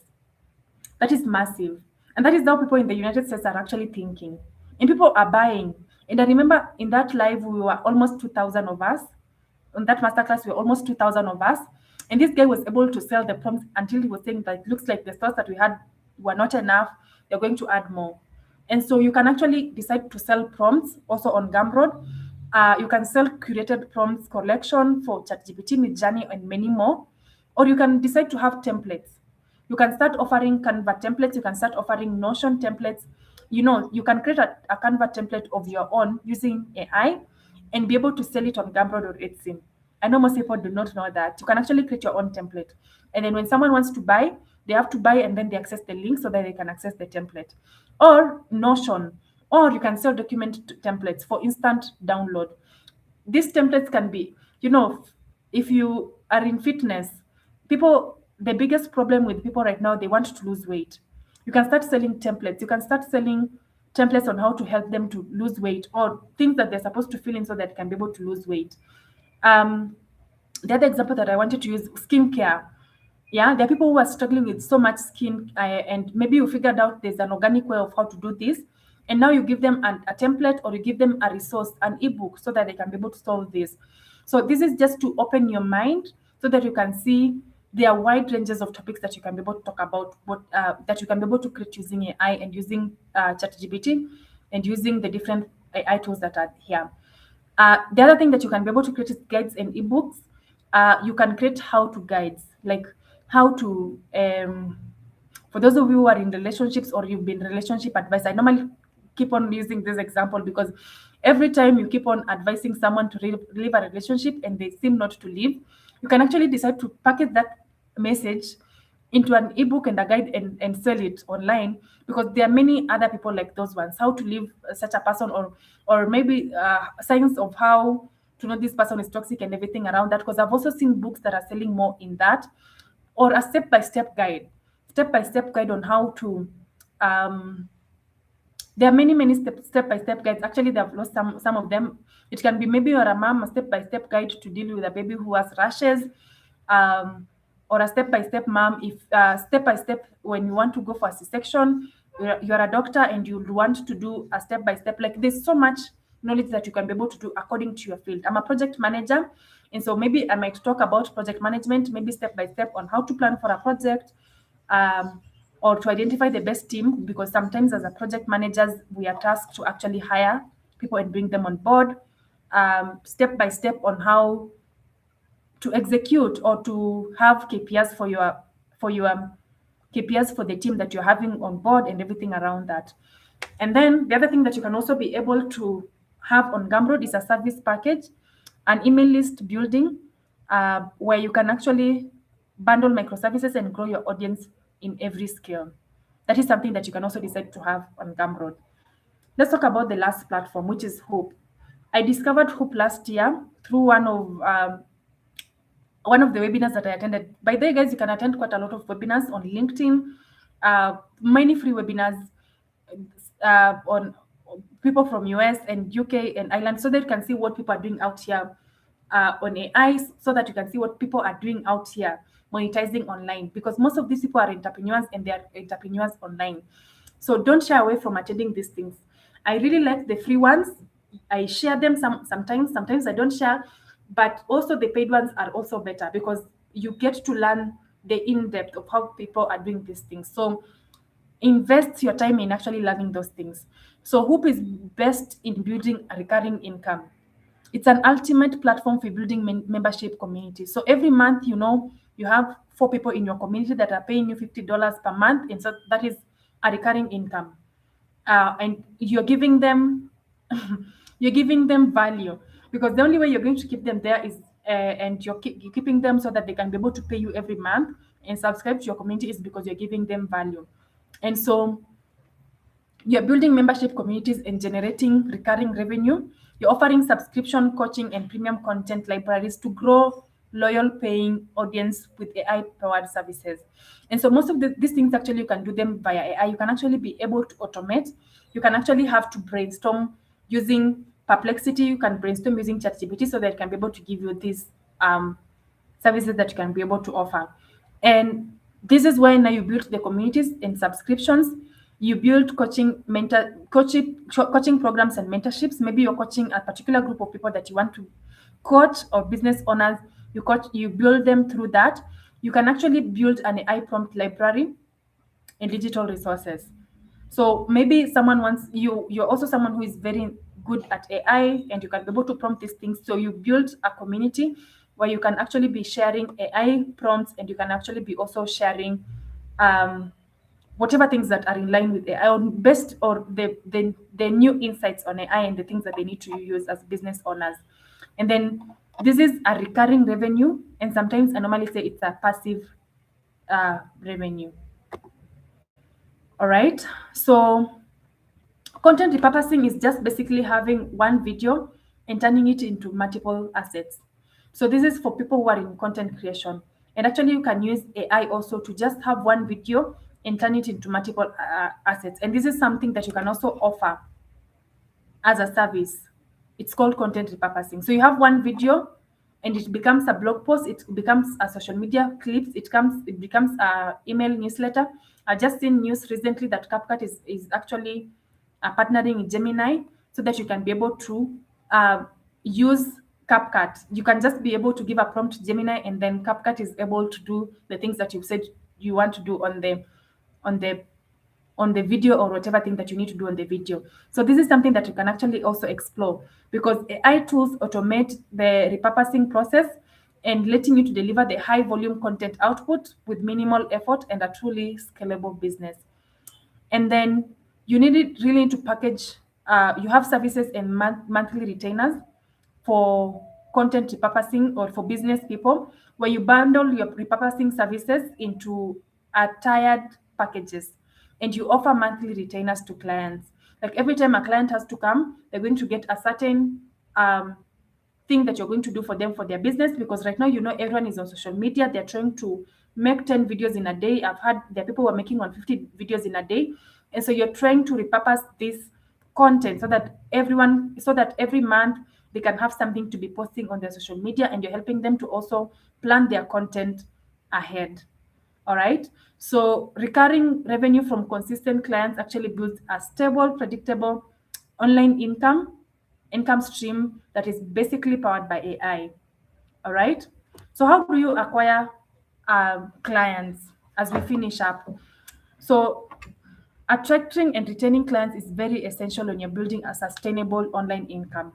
[SPEAKER 1] That is massive. And that is how people in the United States are actually thinking. And people are buying. And I remember in that live, we were almost 2,000 of us. On that masterclass, we were almost 2,000 of us. And this guy was able to sell the prompts until he was saying that it looks like the stores that we had were not enough. They're going to add more. And so you can actually decide to sell prompts also on Gumroad. You can sell curated prompts collection for ChatGPT, Midjourney, and many more. Or you can decide to have templates. You can start offering Canva templates. You can start offering Notion templates. You can create a Canva template of your own using AI and be able to sell it on Gumroad or Etsy. I know most people do not know that. You can actually create your own template. And then when someone wants to buy, they have to buy and then they access the link so that they can access the template. Or Notion. Or you can sell document templates for instant download. These templates can be, if you are in fitness, the biggest problem with people right now, they want to lose weight. You can start selling templates. You can start selling templates on how to help them to lose weight, or things that they're supposed to fill in so that they can be able to lose weight. The other example that I wanted to use, skincare. Yeah, there are people who are struggling with so much skin, and maybe you figured out there's an organic way of how to do this, and now you give them a template, or you give them a resource, an ebook, so that they can be able to solve this. So this is just to open your mind so that you can see there are wide ranges of topics that you can be able to talk about, that you can be able to create using AI and using ChatGPT and using the different AI tools that are here. The other thing that you can be able to create is guides and ebooks. You can create how-to guides, like how to, for those of you who are in relationships or you've been relationship advice. I normally keep on using this example because every time you keep on advising someone to leave a relationship and they seem not to leave, You can actually decide to package that message into an ebook and a guide and sell it online, because there are many other people like those ones. How to live such a person, or maybe signs of how to know this person is toxic and everything around that. Because I've also seen books that are selling more in that, or a step by step guide on how to um, there are many step-by-step guides. Actually, they've lost some of them. It can be maybe you're a mom, a step-by-step guide to deal with a baby who has rashes, or a step-by-step mom, if step-by-step when you want to go for a C-section, you're a doctor and you want to do a step-by-step. Like, there's so much knowledge that you can be able to do according to your field. I'm a project manager, and so maybe I might talk about project management, maybe step-by-step on how to plan for a project, um, or to identify the best team, because sometimes as a project managers we are tasked to actually hire people and bring them on board, step by step on how to execute or to have KPIs for your KPIs for the team that you're having on board and everything around that. And then the other thing that you can also be able to have on Gumroad is a service package, an email list building, where you can actually bundle microservices and grow your audience in every skill. That is something that you can also decide to have on Gumroad. Let's talk about the last platform, which is Whop. I discovered Whop last year through one of the webinars that I attended. By the way, guys, you can attend quite a lot of webinars on LinkedIn, many free webinars on people from US and UK and Ireland, so that you can see what people are doing out here on AI, so that you can see what people are doing out here monetizing online, because most of these people are entrepreneurs and they are entrepreneurs online. So don't shy away from attending these things. I really like the free ones. I share them sometimes I don't share, but also the paid ones are also better, because you get to learn the in-depth of how people are doing these things. So invest your time in actually learning those things. So Hoop is best in building a recurring income. It's an ultimate platform for building membership community. So every month, you have 4 people in your community that are paying you $50 per month, and so that is a recurring income. And you're giving them you're giving them value, because the only way you're going to keep them there is and you're keeping them so that they can be able to pay you every month and subscribe to your community, is because you're giving them value. And so you're building membership communities and generating recurring revenue. You're offering subscription coaching and premium content libraries to grow loyal paying audience with AI powered services. And so most of these things, actually, you can do them via AI. You can actually be able to automate. You can actually have to brainstorm using Perplexity. You can brainstorm using ChatGPT, so that it can be able to give you these services that you can be able to offer. And this is why now you build the communities and subscriptions. You build coaching programs and mentorships. Maybe you're coaching a particular group of people that you want to coach, or business owners. You build them through that. You can actually build an AI prompt library and digital resources. So maybe someone wants you're also someone who is very good at AI, and you can be able to prompt these things. So you build a community where you can actually be sharing AI prompts, and you can actually be also sharing whatever things that are in line with AI, or best, or the new insights on AI and the things that they need to use as business owners. And then this is a recurring revenue, and sometimes I normally say it's a passive revenue. All right. So content repurposing is just basically having one video and turning it into multiple assets. So this is for people who are in content creation. And actually, you can use AI also to just have one video and turn it into multiple assets. And this is something that you can also offer as a service. It's called content repurposing. So you have one video and it becomes a blog post, it becomes a social media clips, it becomes a email newsletter. I just seen news recently that CapCut is actually partnering with Gemini, so that you can be able to use CapCut. You can just be able to give a prompt to Gemini, and then CapCut is able to do the things that you said you want to do on the on the video, or whatever thing that you need to do on the video. So this is something that you can actually also explore, because AI tools automate the repurposing process and letting you to deliver the high volume content output with minimal effort and a truly scalable business. And then you need it really to package. You have services and monthly retainers for content repurposing, or for business people, where you bundle your repurposing services into tiered packages, and you offer monthly retainers to clients. Like every time a client has to come, they're going to get a certain thing that you're going to do for them for their business, because right now, everyone is on social media. They're trying to make 10 videos in a day. I've heard there are people who are making 150 videos in a day. And so you're trying to repurpose this content so that every month they can have something to be posting on their social media, and you're helping them to also plan their content ahead. All right. So recurring revenue from consistent clients actually builds a stable, predictable online income stream that is basically powered by AI. All right. So how do you acquire clients as we finish up? So attracting and retaining clients is very essential when you're building a sustainable online income.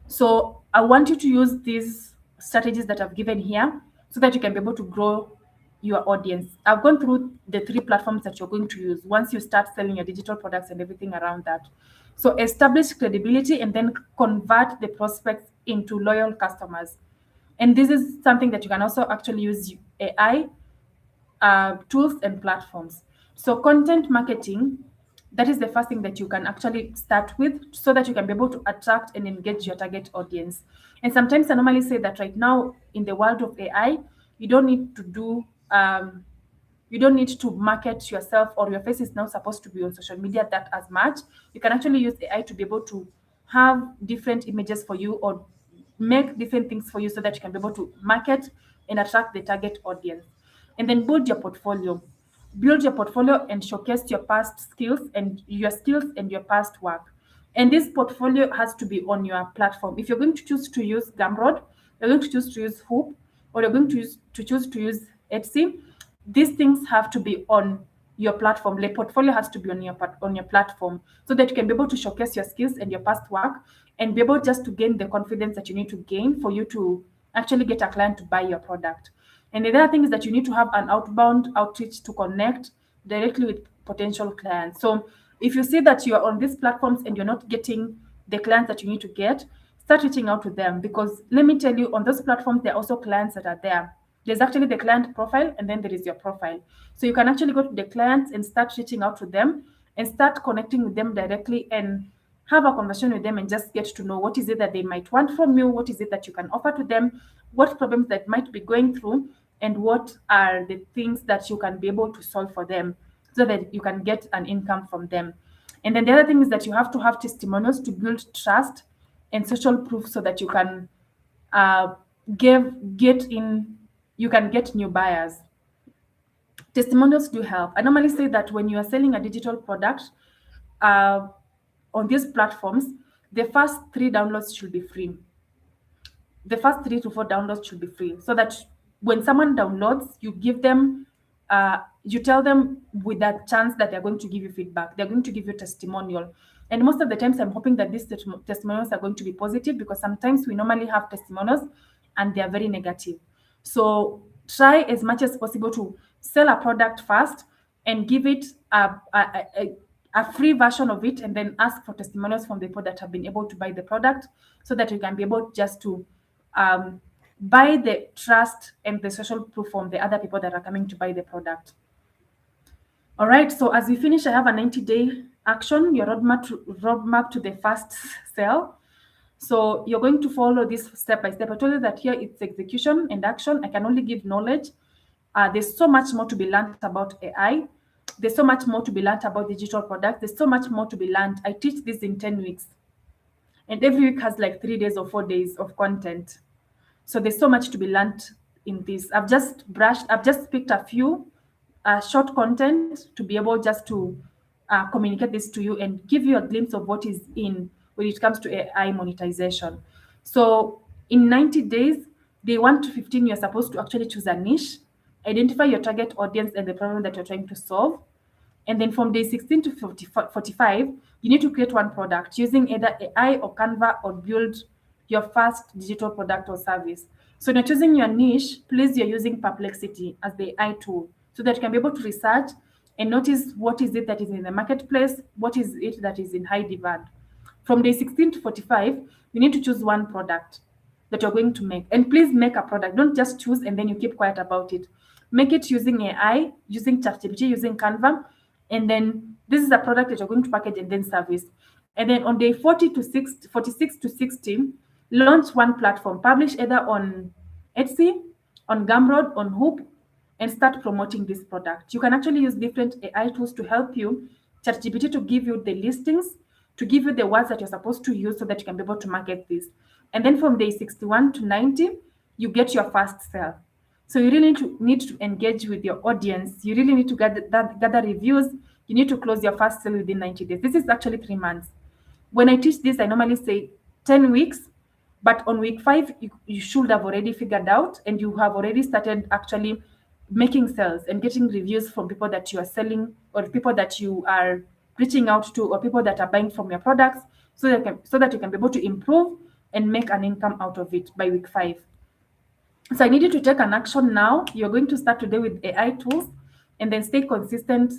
[SPEAKER 1] So I want you to use these strategies that I've given here so that you can be able to grow your audience. I've gone through the 3 platforms that you're going to use once you start selling your digital products and everything around that. So establish credibility and then convert the prospects into loyal customers. And this is something that you can also actually use AI tools and platforms. So content marketing, that is the first thing that you can actually start with so that you can be able to attract and engage your target audience. And sometimes I normally say that right now in the world of AI, you don't need to do you don't need to market yourself, or your face is not supposed to be on social media that as much. You can actually use AI to be able to have different images for you, or make different things for you so that you can be able to market and attract the target audience. And then build your portfolio. Build your portfolio and showcase your past skills and your past work. And this portfolio has to be on your platform. If you're going to choose to use Gumroad, you're going to choose to use Whop, or you're going to choose to use Etsy, these things have to be on your platform. The portfolio has to be on your platform so that you can be able to showcase your skills and your past work, and be able just to gain the confidence that you need to gain for you to actually get a client to buy your product. And the other thing is that you need to have an outbound outreach to connect directly with potential clients. So if you see that you are on these platforms and you're not getting the clients that you need to get, start reaching out to them, because let me tell you, on those platforms, there are also clients that are there. There's actually the client profile, and then there is your profile. So you can actually go to the clients and start reaching out to them and start connecting with them directly, and have a conversation with them and just get to know what is it that they might want from you, what is it that you can offer to them, what problems that might be going through, and what are the things that you can be able to solve for them so that you can get an income from them. And then the other thing is that you have to have testimonials to build trust and social proof so that you can uh, get in, you can get new buyers. Testimonials do help. I normally say that when you are selling a digital product uh, on these platforms, the first 3 downloads should be free. The first 3 to 4 downloads should be free, so that when someone downloads, you give them, you tell them with that chance that they're going to give you feedback. They're going to give you testimonial. And most of the times, I'm hoping that these testimonials are going to be positive, because sometimes we normally have testimonials and they are very negative. So try as much as possible to sell a product first and give it a free version of it, and then ask for testimonials from the people that have been able to buy the product, so that you can be able just to um, buy the trust and the social proof from the other people that are coming to buy the product. All right, so as we finish, I have a 90-day action, your roadmap to the first sale. So you're going to follow this step by step. I told you that here it's execution and action. I can only give knowledge. There's so much more to be learned about AI. There's so much more to be learned about digital products. There's so much more to be learned. I teach this in 10 weeks. And every week has like 3 days or 4 days of content. So there's so much to be learned in this. I've just picked a few short content to be able just to communicate this to you and give you a glimpse of what is in when it comes to AI monetization. So in 90 days, day 1 to 15, you're supposed to actually choose a niche, identify your target audience and the problem that you're trying to solve. And then from day 16 to 45, you need to create one product using either AI or Canva, or build your first digital product or service. So when you're choosing your niche, please, you're using Perplexity as the AI tool so that you can be able to research and notice what is it that is in the marketplace, what is it that is in high demand. From day 16 to 45, you need to choose one product. that you're going to make. And please make a product. Don't just choose and then you keep quiet about it. Make it using AI, using ChatGPT, using Canva, and then this is a product that you're going to package and then service. And then on day 46 to 60, launch one platform. Publish either on Etsy, on Gumroad, on Whop, and start promoting this product. You can actually use different AI tools to help you. ChatGPT to give you the listings, to give you the words that you're supposed to use so that you can be able to market this. And then from day 61 to 90, you get your first sale. So you really need to engage with your audience. You really need to gather reviews. You need to close your first sale within 90 days. This is actually 3 months. When I teach this, I normally say 10 weeks, but on week 5, you should have already figured out and you have already started actually making sales and getting reviews from people that you are selling or people that you are reaching out to or people that are buying from your products so that you can be able to improve and make an income out of it by week 5. So I need you to take an action now. You're going to start today with AI tools and then stay consistent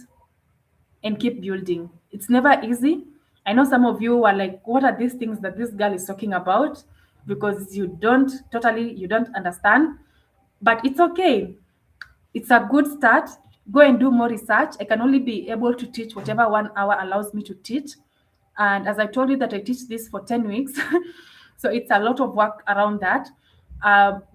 [SPEAKER 1] and keep building. It's never easy. I know some of you are like, what are these things that this girl is talking about? Because you don't understand. But it's okay. It's a good start. Go and do more research. I can only be able to teach whatever 1 hour allows me to teach. And as I told you that I teach this for 10 weeks. So it's a lot of work around that.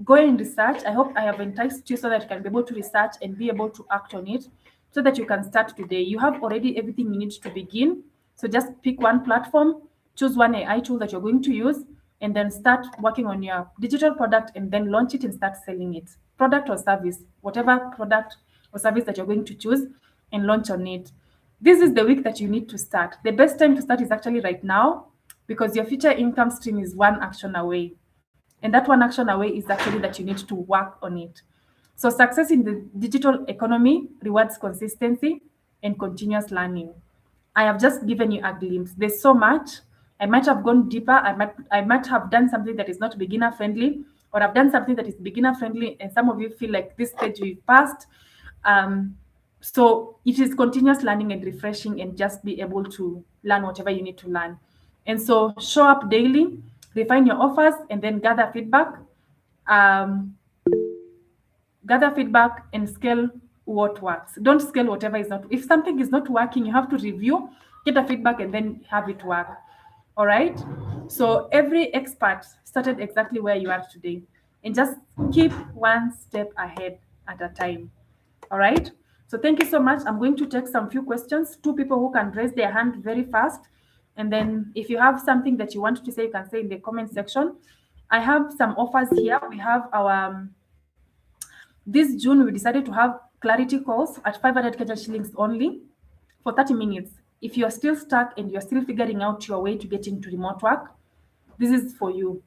[SPEAKER 1] Go and research. I hope I have enticed you so that you can be able to research and be able to act on it so that you can start today. You have already everything you need to begin. So just pick one platform, choose one AI tool that you're going to use, and then start working on your digital product and then launch it and start selling it. Product or service, whatever product or service that you're going to choose and launch on it. This is the week that you need to start. The best time to start is actually right now because your future income stream is one action away. And that one action away is actually that you need to work on it. So success in the digital economy rewards consistency and continuous learning. I have just given you a glimpse. There's so much. I might have gone deeper. I might have done something that is not beginner friendly, or I've done something that is beginner friendly, and some of you feel like this stage we've passed. So it is continuous learning and refreshing, and just be able to learn whatever you need to learn. And so show up daily, refine your offers, and then gather feedback. Um, Gather feedback and scale what works. Don't scale whatever is not. If something is not working, you have to review, get a feedback, and then have it work. All right. So every expert started exactly where you are today, and just keep one step ahead at a time. All right. So thank you so much. I'm going to take some few questions. 2 people who can raise their hand very fast. And then if you have something that you want to say, you can say in the comment section. I have some offers here. We have our this June, we decided to have clarity calls at 500 Kenya shillings only for 30 minutes. If you are still stuck and you're still figuring out your way to get into remote work, this is for you.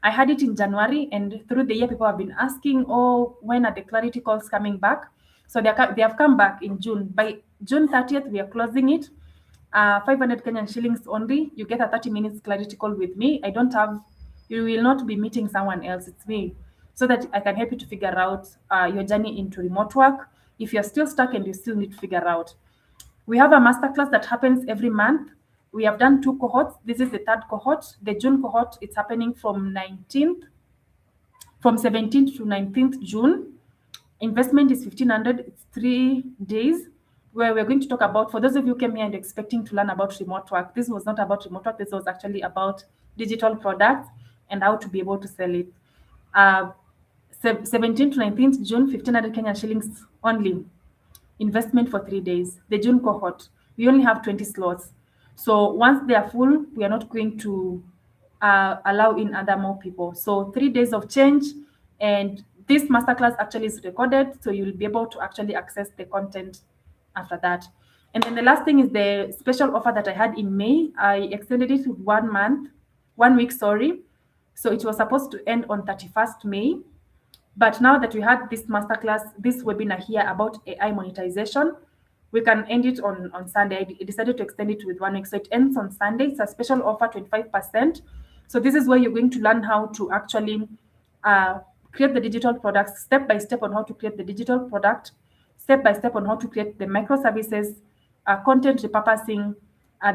[SPEAKER 1] I had it in January, and through the year, people have been asking, oh, when are the clarity calls coming back? So they have come back in June. By June 30th, we are closing it. 500 Kenyan shillings only. You get a 30 minutes clarity call with me. You will not be meeting someone else. It's me, so that I can help you to figure out your journey into remote work. If you're still stuck and you still need to figure out, we have a masterclass that happens every month. We have done 2 cohorts. This is the 3rd cohort. The June cohort, it's happening from 17th to 19th June. Investment is 1,500. It's 3 days where we're going to talk about, for those of you who came here and expecting to learn about remote work, this was not about remote work. This was actually about digital products and how to be able to sell it. 17th to 19th June, 1,500 Kenyan shillings only. Investment for 3 days. The June cohort, we only have 20 slots. So once they are full, we are not going to allow in other more people. So 3 days of change, and this masterclass actually is recorded, so you'll be able to actually access the content after that. And then the last thing is the special offer that I had in May. I extended it to 1 week, sorry. So it was supposed to end on 31st May. But now that we had this masterclass, this webinar here about AI monetization, we can end it on Sunday. I decided to extend it with 1 week. So it ends on Sunday. It's a special offer, 25%. So this is where you're going to learn how to actually create the digital products, step by step on how to create the digital product, step by step on how to create the microservices, content repurposing,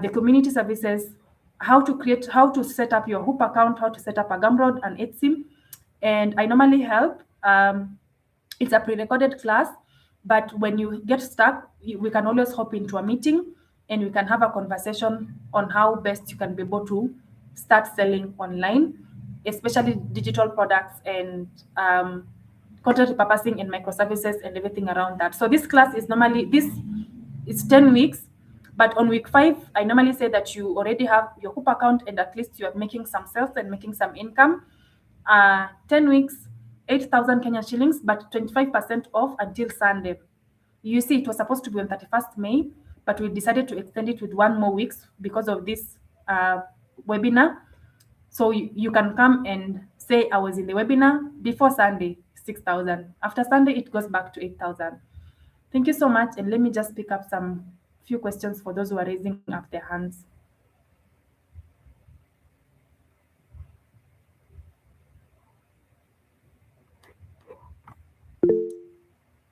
[SPEAKER 1] the community services, how to set up your Whop account, how to set up a Gumroad and Etsy, and I normally help. It's a pre-recorded class, but when you get stuck, we can always hop into a meeting and we can have a conversation on how best you can be able to start selling online, especially digital products and content repurposing and microservices and everything around that. So this class is normally, this is 10 weeks, but on week 5, I normally say that you already have your Whop account and at least you are making some sales and making some income. 10 weeks, 8,000 Kenya shillings, but 25% off until Sunday. You see, it was supposed to be on 31st May, but we decided to extend it with 1 more weeks because of this webinar. So you can come and say I was in the webinar before Sunday, 6,000. After Sunday, it goes back to 8,000. Thank you so much. And let me just pick up some few questions for those who are raising up their hands.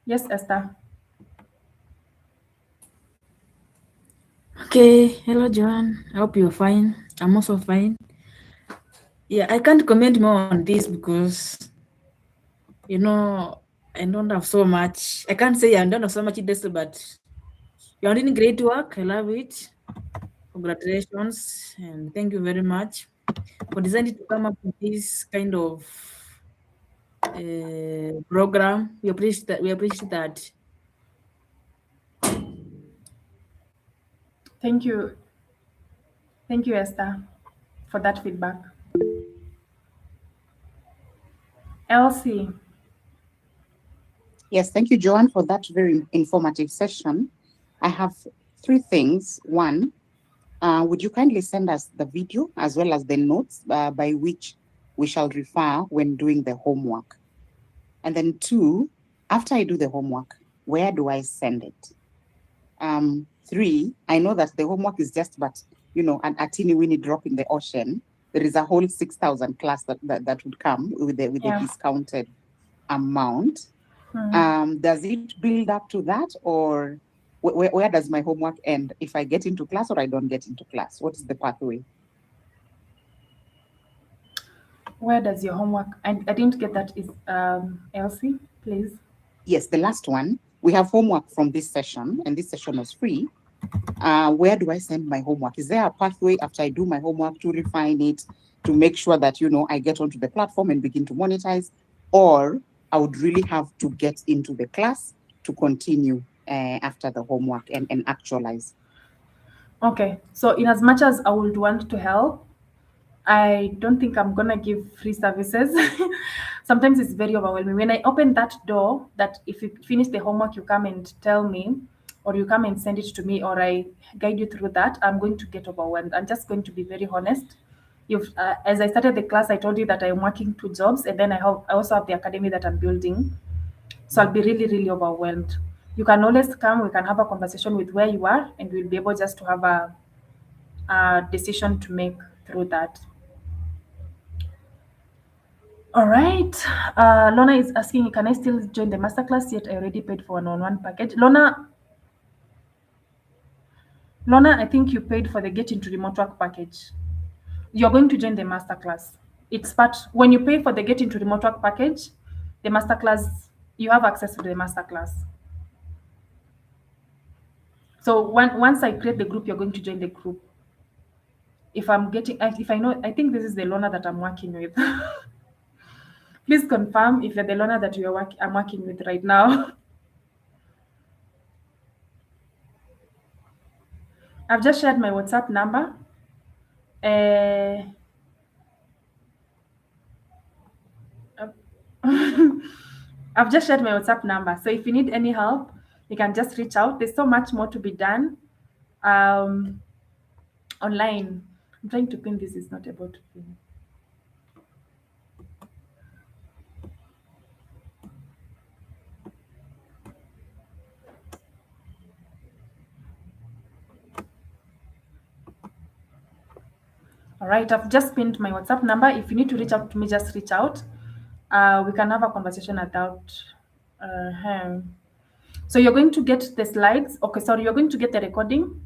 [SPEAKER 1] Yes, Esther.
[SPEAKER 2] Okay, hello Joanne. I hope you're fine. I'm also fine. Yeah, I can't comment more on this because, I don't have so much. I can't say I don't have so much this, but you're doing great work. I love it. Congratulations and thank you very much for deciding to come up with this kind of program. We appreciate that.
[SPEAKER 1] Thank you. Thank you, Esther, for that feedback. Elsie.
[SPEAKER 3] Yes, thank you, Joanne, for that very informative session. I have 3 things. One, would you kindly send us the video as well as the notes by which we shall refer when doing the homework? And then 2, after I do the homework, where do I send it? 3, I know that the homework is just but, a teeny weeny drop in the ocean. There is a whole 6,000 class that would come with the discounted amount. Does it build up to that, or where does my homework end? If I get into class or I don't get into class, what is the pathway?
[SPEAKER 1] Where does your homework? I didn't get that. Is Elsie, please?
[SPEAKER 3] Yes, the last one. We have homework from this session, and this session was free. Where do I send my homework? Is there a pathway after I do my homework to refine it, to make sure that, I get onto the platform and begin to monetize? Or I would really have to get into the class to continue after the homework and actualize?
[SPEAKER 1] Okay, so in as much as I would want to help, I don't think I'm gonna give free services. Sometimes it's very overwhelming. When I open that door, that if you finish the homework, you come and tell me, or you come and send it to me, or I guide you through that, I'm going to get overwhelmed. I'm just going to be very honest. As I started the class, I told you that I'm working 2 jobs, and then I also have the academy that I'm building. So I'll be really, really overwhelmed. You can always come. We can have a conversation with where you are, and we'll be able just to have a decision to make through that. All right. Lona is asking, can I still join the masterclass? Yet I already paid for one-on-one package. Lona, I think you paid for the Get into Remote Work package. You're going to join the masterclass. It's part, when you pay for the Get into Remote Work package, the masterclass, you have access to the masterclass. So once I create the group, you're going to join the group. If I know, I think this is the Lona that I'm working with. Please confirm if you're the Lona that I'm working with right now. I've just shared my WhatsApp number. I've just shared my WhatsApp number. So if you need any help, you can just reach out. There's so much more to be done online. I'm trying to pin this. It's not able to pin. All right, I've just pinned my WhatsApp number. If you need to reach out to me, just reach out. We can have a conversation about So you're going to get the slides. Okay, sorry, you're going to get the recording.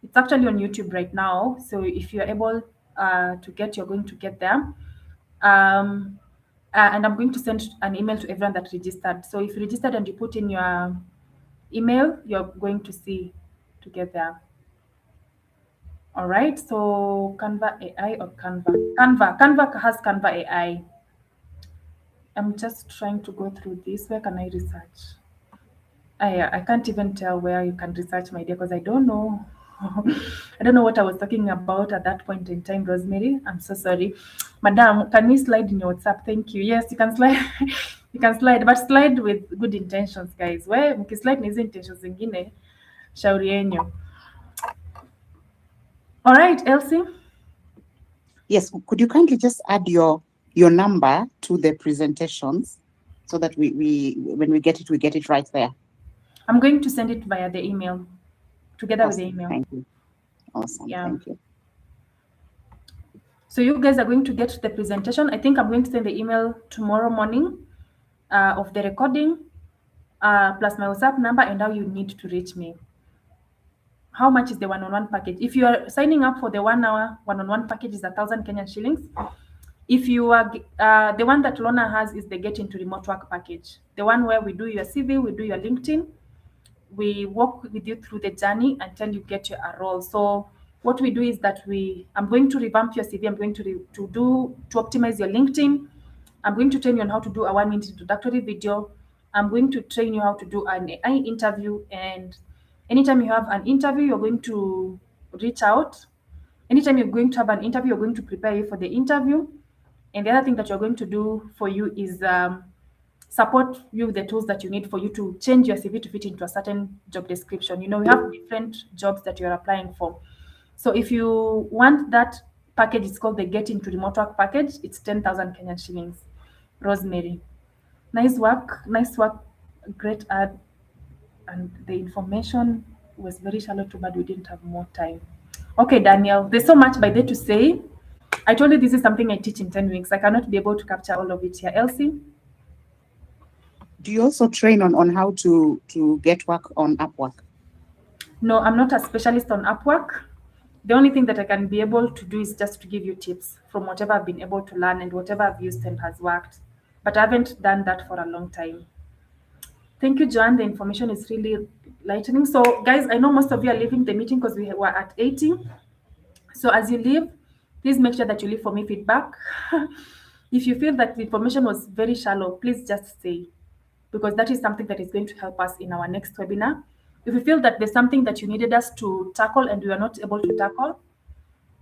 [SPEAKER 1] It's actually on YouTube right now. So if you're able to get, you're going to get there. And I'm going to send an email to everyone that registered. So if you registered and you put in your email, you're going to see to get there. All right, so Canva AI or Canva? Canva has Canva AI. I'm just trying to go through this. Where can I research? I can't even tell where you can research, my dear, because I don't know. I don't know what I was talking about at that point in time, Rosemary. I'm so sorry. Madam, can we slide in your WhatsApp? Thank you. Yes, you can slide. You can slide, but slide with good intentions, guys. Where mkislide na hizo intentions zingine, shauri yenyu. All right, Elsie.
[SPEAKER 3] Yes, could you kindly just add your number to the presentations so that we when we get it right there.
[SPEAKER 1] I'm going to send it via the email, together with the
[SPEAKER 3] Awesome.
[SPEAKER 1] email.
[SPEAKER 3] Thank you. Awesome.
[SPEAKER 1] Yeah.
[SPEAKER 3] Thank you.
[SPEAKER 1] So you guys are going to get the presentation. I think I'm going to send the email tomorrow morning of the recording, plus my WhatsApp number and how you need to reach me. How much is the one-on-one package? If you are signing up for the 1 hour one-on-one package, is 1,000 Kenyan shillings. If you are the one that Lorna has is the Get Into Remote Work package, the one where we do your CV, we do your LinkedIn, we walk with you through the journey until you get your role. So what we do is that I'm going to revamp your CV. I'm going to optimize your LinkedIn. I'm going to train you on how to do a 1-minute introductory video. I'm going to train you how to do an AI interview. And anytime you have an interview, you're going to reach out. Anytime you're going to have an interview, you're going to prepare you for the interview. And the other thing that you're going to do for you is support you with the tools that you need for you to change your CV to fit into a certain job description. You know, we have different jobs that you're applying for. So if you want that package, it's called the Get Into Remote Work package. It's 10,000 Kenyan shillings. Rosemary, nice work, great ad. And the information was very shallow too bad we didn't have more time. Okay, Daniel, there's so much by there to say. I told you this is something I teach in 10 weeks. I cannot be able to capture all of it here. Elsie?
[SPEAKER 3] Do you also train on how to get work on Upwork?
[SPEAKER 1] No, I'm not a specialist on Upwork. The only thing that I can be able to do is just to give you tips from whatever I've been able to learn and whatever I've used and has worked. But I haven't done that for a long time. Thank you, Joanne. The information is really lightening. So, guys, I know most of you are leaving the meeting because we were at 80. So as you leave, please make sure that you leave for me feedback. If you feel that the information was very shallow, please just say, because that is something that is going to help us in our next webinar. If you feel that there's something that you needed us to tackle and we are not able to tackle,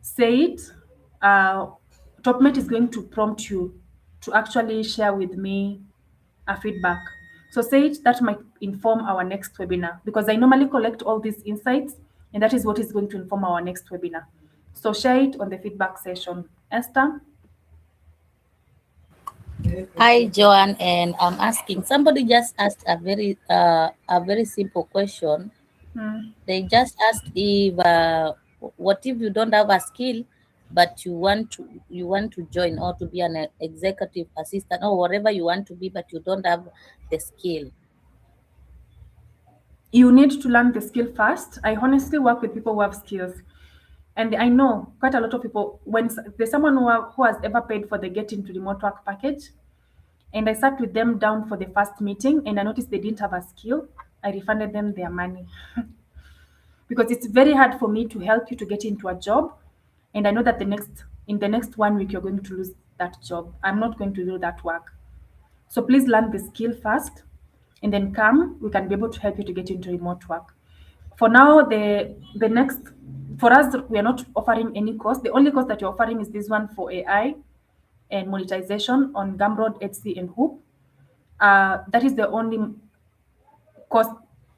[SPEAKER 1] say it. TopMate is going to prompt you to actually share with me a feedback. So say it, that might inform our next webinar, because I normally collect all these insights and that is what is going to inform our next webinar. So share it on the feedback session. Esther?
[SPEAKER 4] Hi, Joanne, and I'm asking, somebody just asked a very simple question. They just asked if what if you don't have a skill, but you want to join or to be an executive assistant or whatever you want to be, but you don't have the skill?
[SPEAKER 1] You need to learn the skill first. I honestly work with people who have skills. And I know quite a lot of people, when there's someone who has ever paid for the Get Into Remote Work package, and I sat with them down for the first meeting and I noticed they didn't have a skill, I refunded them their money. Because it's very hard for me to help you to get into a job, and I know that in the next 1 week you're going to lose that job. I'm not going to do that work. So please learn the skill first, and then we can be able to help you to get into remote work. For now, the next, for us, we are not offering any course. The only course that you're offering is this one for AI and monetization on Gumroad, Etsy, and Whop. That is the only course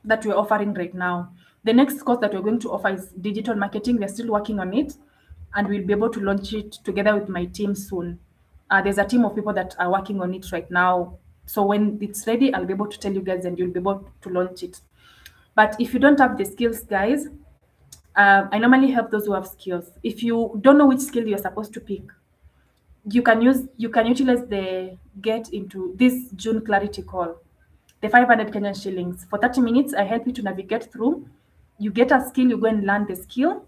[SPEAKER 1] that we're offering right now. The next course that we're going to offer is digital marketing. We're still working on it, and we'll be able to launch it together with my team soon. There's a team of people that are working on it right now. So when it's ready, I'll be able to tell you guys and you'll be able to launch it. But if you don't have the skills, guys, I normally help those who have skills. If you don't know which skill you're supposed to pick, you can utilize the Get Into this June clarity call, the 500 Kenyan shillings. For 30 minutes, I help you to navigate through. You get a skill, you go and learn the skill,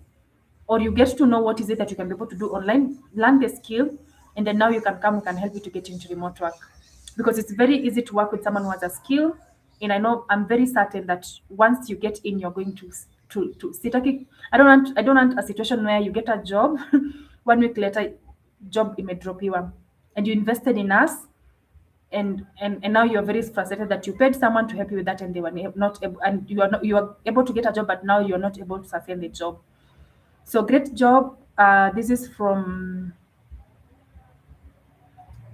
[SPEAKER 1] or you get to know what is it that you can be able to do online, learn the skill, and then now you can come, we can help you to get into remote work, because it's very easy to work with someone who has a skill. And I'm very certain that once you get in, you're going to sit. I don't want a situation where you get a job 1 week later, job imedropiwa, and you invested in us, and now you're very frustrated that you paid someone to help you with that, and they were not able, and you are able to get a job, but now you're not able to sustain the job. So great job. This is from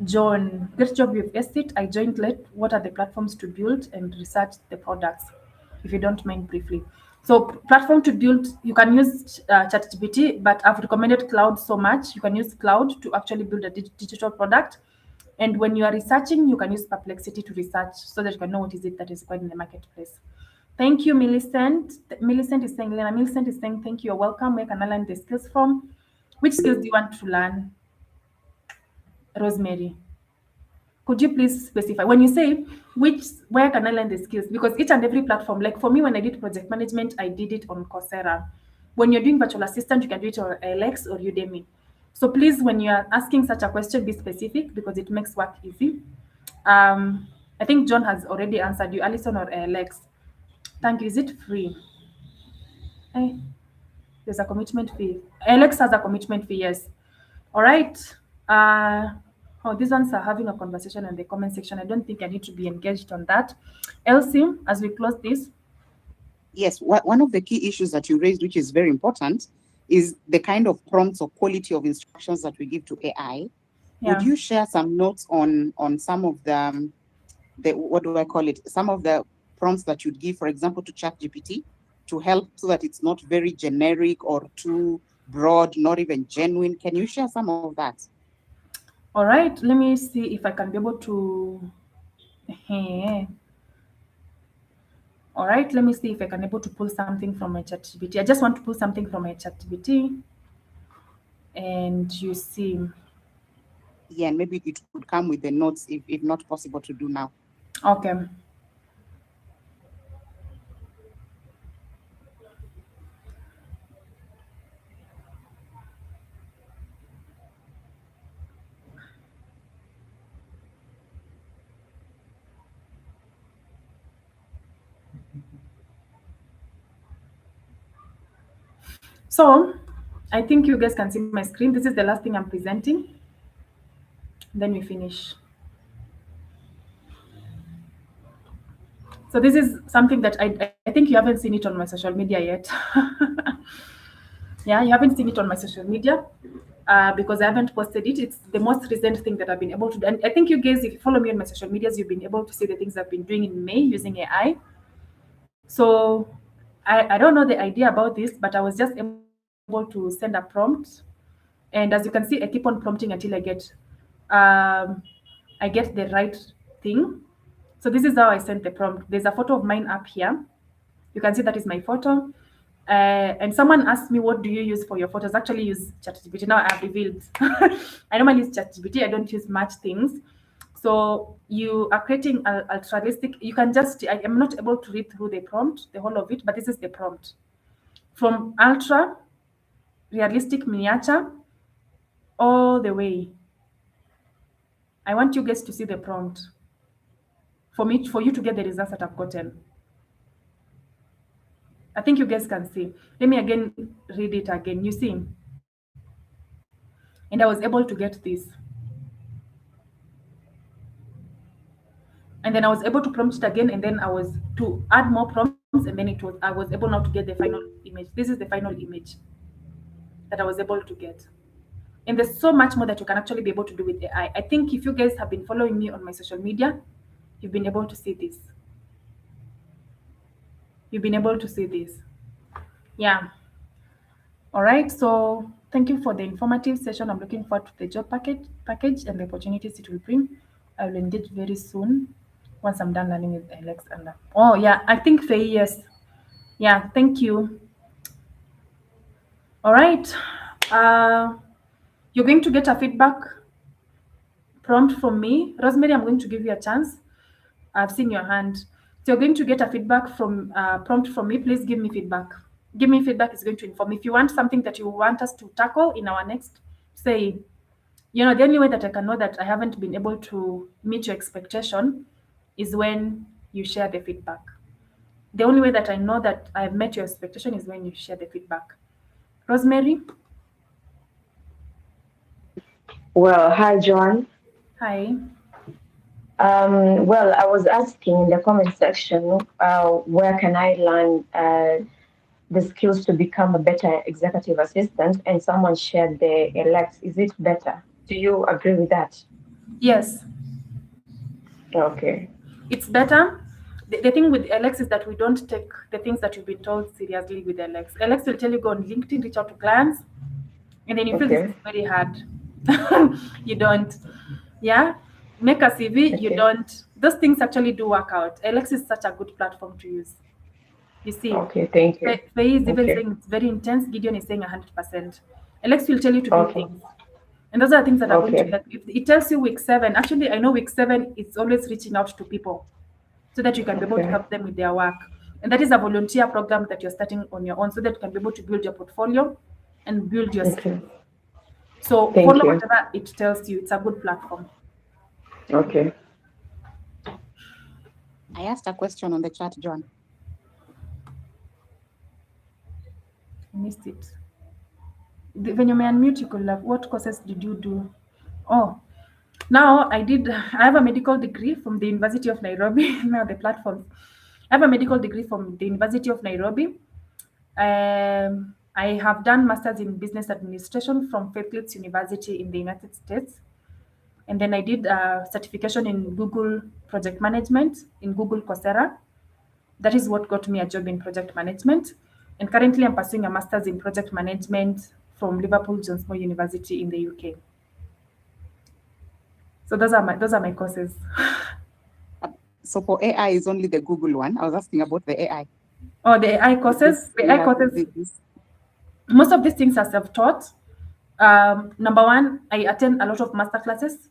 [SPEAKER 1] John. Great job, you've aced it. I joined late. What are the platforms to build and research the products? If you don't mind, briefly. So platform to build, you can use ChatGPT, but I've recommended Cloud so much. You can use Cloud to actually build a digital product. And when you are researching, you can use Perplexity to research so that you can know what is it that is required in the marketplace. Thank you, Millicent. Millicent is saying, Lena, Millicent is saying, thank you, you're welcome. Where can I learn the skills from? Which skills do you want to learn? Rosemary, could you please specify when you say where can I learn the skills? Because each and every platform, like for me, when I did project management, I did it on Coursera. When you're doing virtual assistant, you can do it on LX or Udemy. So please, when you are asking such a question, be specific, because it makes work easy. I think John has already answered you. Alison or LX? Thank you. Is it free? There's a commitment fee. LX has a commitment fee, yes. All right. These ones are having a conversation in the comment section. I don't think I need to be engaged on that. Elsie, as we close this.
[SPEAKER 3] Yes, one of the key issues that you raised, which is very important, is the kind of prompts or quality of instructions that we give to AI. Yeah. Would you share some notes on some of the what do I call it? Some of the prompts that you'd give, for example, to ChatGPT to help so that it's not very generic or too broad, not even genuine. Can you share some of that?
[SPEAKER 1] All right, let me see if I can be able to. All right, let me see if I can be able to pull something from my ChatGPT. I just want to pull something from my ChatGPT, and you see.
[SPEAKER 3] Yeah, and maybe it could come with the notes if not possible to do now.
[SPEAKER 1] Okay. So I think you guys can see my screen. This is the last thing I'm presenting. Then we finish. So this is something that I think you haven't seen it on my social media yet. Yeah, you haven't seen it on my social media because I haven't posted it. It's the most recent thing that I've been able to do. And I think you guys, if you follow me on my social medias, you've been able to see the things I've been doing in May using AI. So I don't know the idea about this, but I was just able to send a prompt. And as you can see, I keep on prompting until I get the right thing. So this is how I sent the prompt. There's a photo of mine up here. You can see that is my photo. And someone asked me, what do you use for your photos? Actually use ChatGPT. Now I have revealed. I normally use ChatGPT. I don't use much things. So you are creating ultra realistic. You can just, I am not able to read through the prompt, the whole of it, but this is the prompt. From ultra realistic miniature all the way. I want you guys to see the prompt for you to get the results that I've gotten. I think you guys can see. Let me again read it again. You see? And I was able to get this. And then I was able to prompt it again, and then I was to add more prompts, and then I was able now to get the final image. This is the final image that I was able to get. And there's so much more that you can actually be able to do with AI. I think if you guys have been following me on my social media, you've been able to see this. You've been able to see this. Yeah. All right. So thank you for the informative session. I'm looking forward to the job package and the opportunities it will bring. I will engage very soon once I'm done learning with Alex. And oh yeah, I think Faye, yes. Yeah, thank you. All right. You're going to get a feedback prompt from me. Rosemary, I'm going to give you a chance. I've seen your hand. So you're going to get a feedback from prompt from me. Please give me feedback. Give me feedback is going to inform. If you want something that you want us to tackle in our next, say, You know, the only way that I can know that I haven't been able to meet your expectation is when you share the feedback. The only way that I know that I've met your expectation is when you share the feedback. Rosemary?
[SPEAKER 5] Well, hi, John.
[SPEAKER 1] Hi.
[SPEAKER 5] Well, I was asking in the comment section, where can I learn the skills to become a better executive assistant? And someone shared the LX. Is it better? Do you agree with that?
[SPEAKER 1] Yes.
[SPEAKER 5] Okay.
[SPEAKER 1] It's better. The thing with LX is that we don't take the things that you've been told seriously with LX. LX will tell you go on LinkedIn, reach out to clients, and then you feel this is very hard. You don't. Yeah. Make a CV, you don't. Those things actually do work out. LX is such a good platform to use. You see.
[SPEAKER 5] Okay, thank you.
[SPEAKER 1] Faye is even saying it's very intense. Gideon is saying 100%. LX will tell you to do things. And those are things that are going to help. If it tells you week 7, actually, I know week 7 it's always reaching out to people so that you can be able to help them with their work. And that is a volunteer program that you're starting on your own so that you can be able to build your portfolio and build your skills. So follow whatever it tells you. It's a good platform.
[SPEAKER 5] Okay.
[SPEAKER 3] I asked a question on the chat, John.
[SPEAKER 1] I missed it. When you may unmute, you could have, what courses did you do? Oh, now I have a medical degree from the University of Nairobi. Now the platforms. I have a medical degree from the University of Nairobi. I have done Masters in Business Administration from Fairfield University in the United States. And then I did a certification in Google Project Management in Google Coursera. That is what got me a job in project management. And currently I'm pursuing a Masters in Project Management from Liverpool John Moore University in the UK. So those are my courses.
[SPEAKER 3] So for AI is only the Google one. I was asking about the AI.
[SPEAKER 1] Oh, the AI courses. Most of these things are self-taught. Number one, I attend a lot of masterclasses.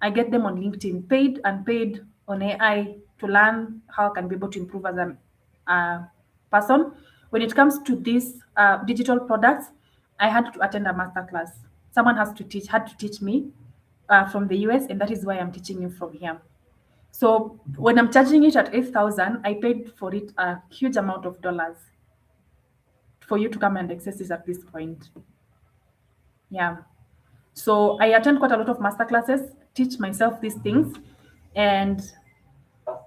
[SPEAKER 1] I get them on LinkedIn, paid and paid on AI to learn how I can be able to improve as a person. When it comes to these digital products, I had to attend a masterclass. Someone had to teach me from the US, and that is why I'm teaching you from here. So when I'm charging it at 8,000, I paid for it a huge amount of dollars for you to come and access this at this point. Yeah. So I attend quite a lot of masterclasses, teach myself these things, and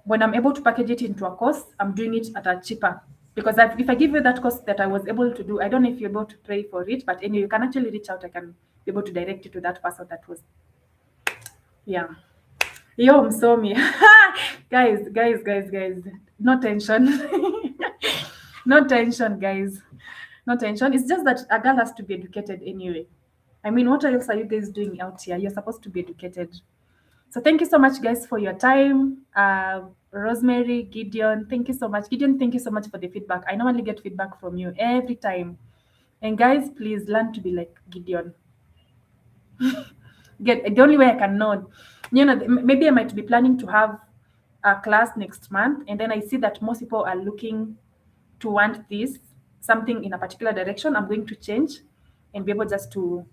[SPEAKER 1] when I'm able to package it into a course, I'm doing it at a cheaper. Because if I give you that course that I was able to do, I don't know if you're able to pay for it, but anyway, you can actually reach out. I can be able to direct you to that person that was. Yeah. Yo, Msomi. guys. No tension. No tension, guys. No tension. It's just that a girl has to be educated anyway. I mean, what else are you guys doing out here? You're supposed to be educated. So thank you so much, guys, for your time. Rosemary, Gideon, thank you so much. Gideon, thank you so much for the feedback. I normally get feedback from you every time. And guys, please learn to be like Gideon. The only way I can know, maybe I might be planning to have a class next month, and then I see that most people are looking to want something in a particular direction. I'm going to change and be able just to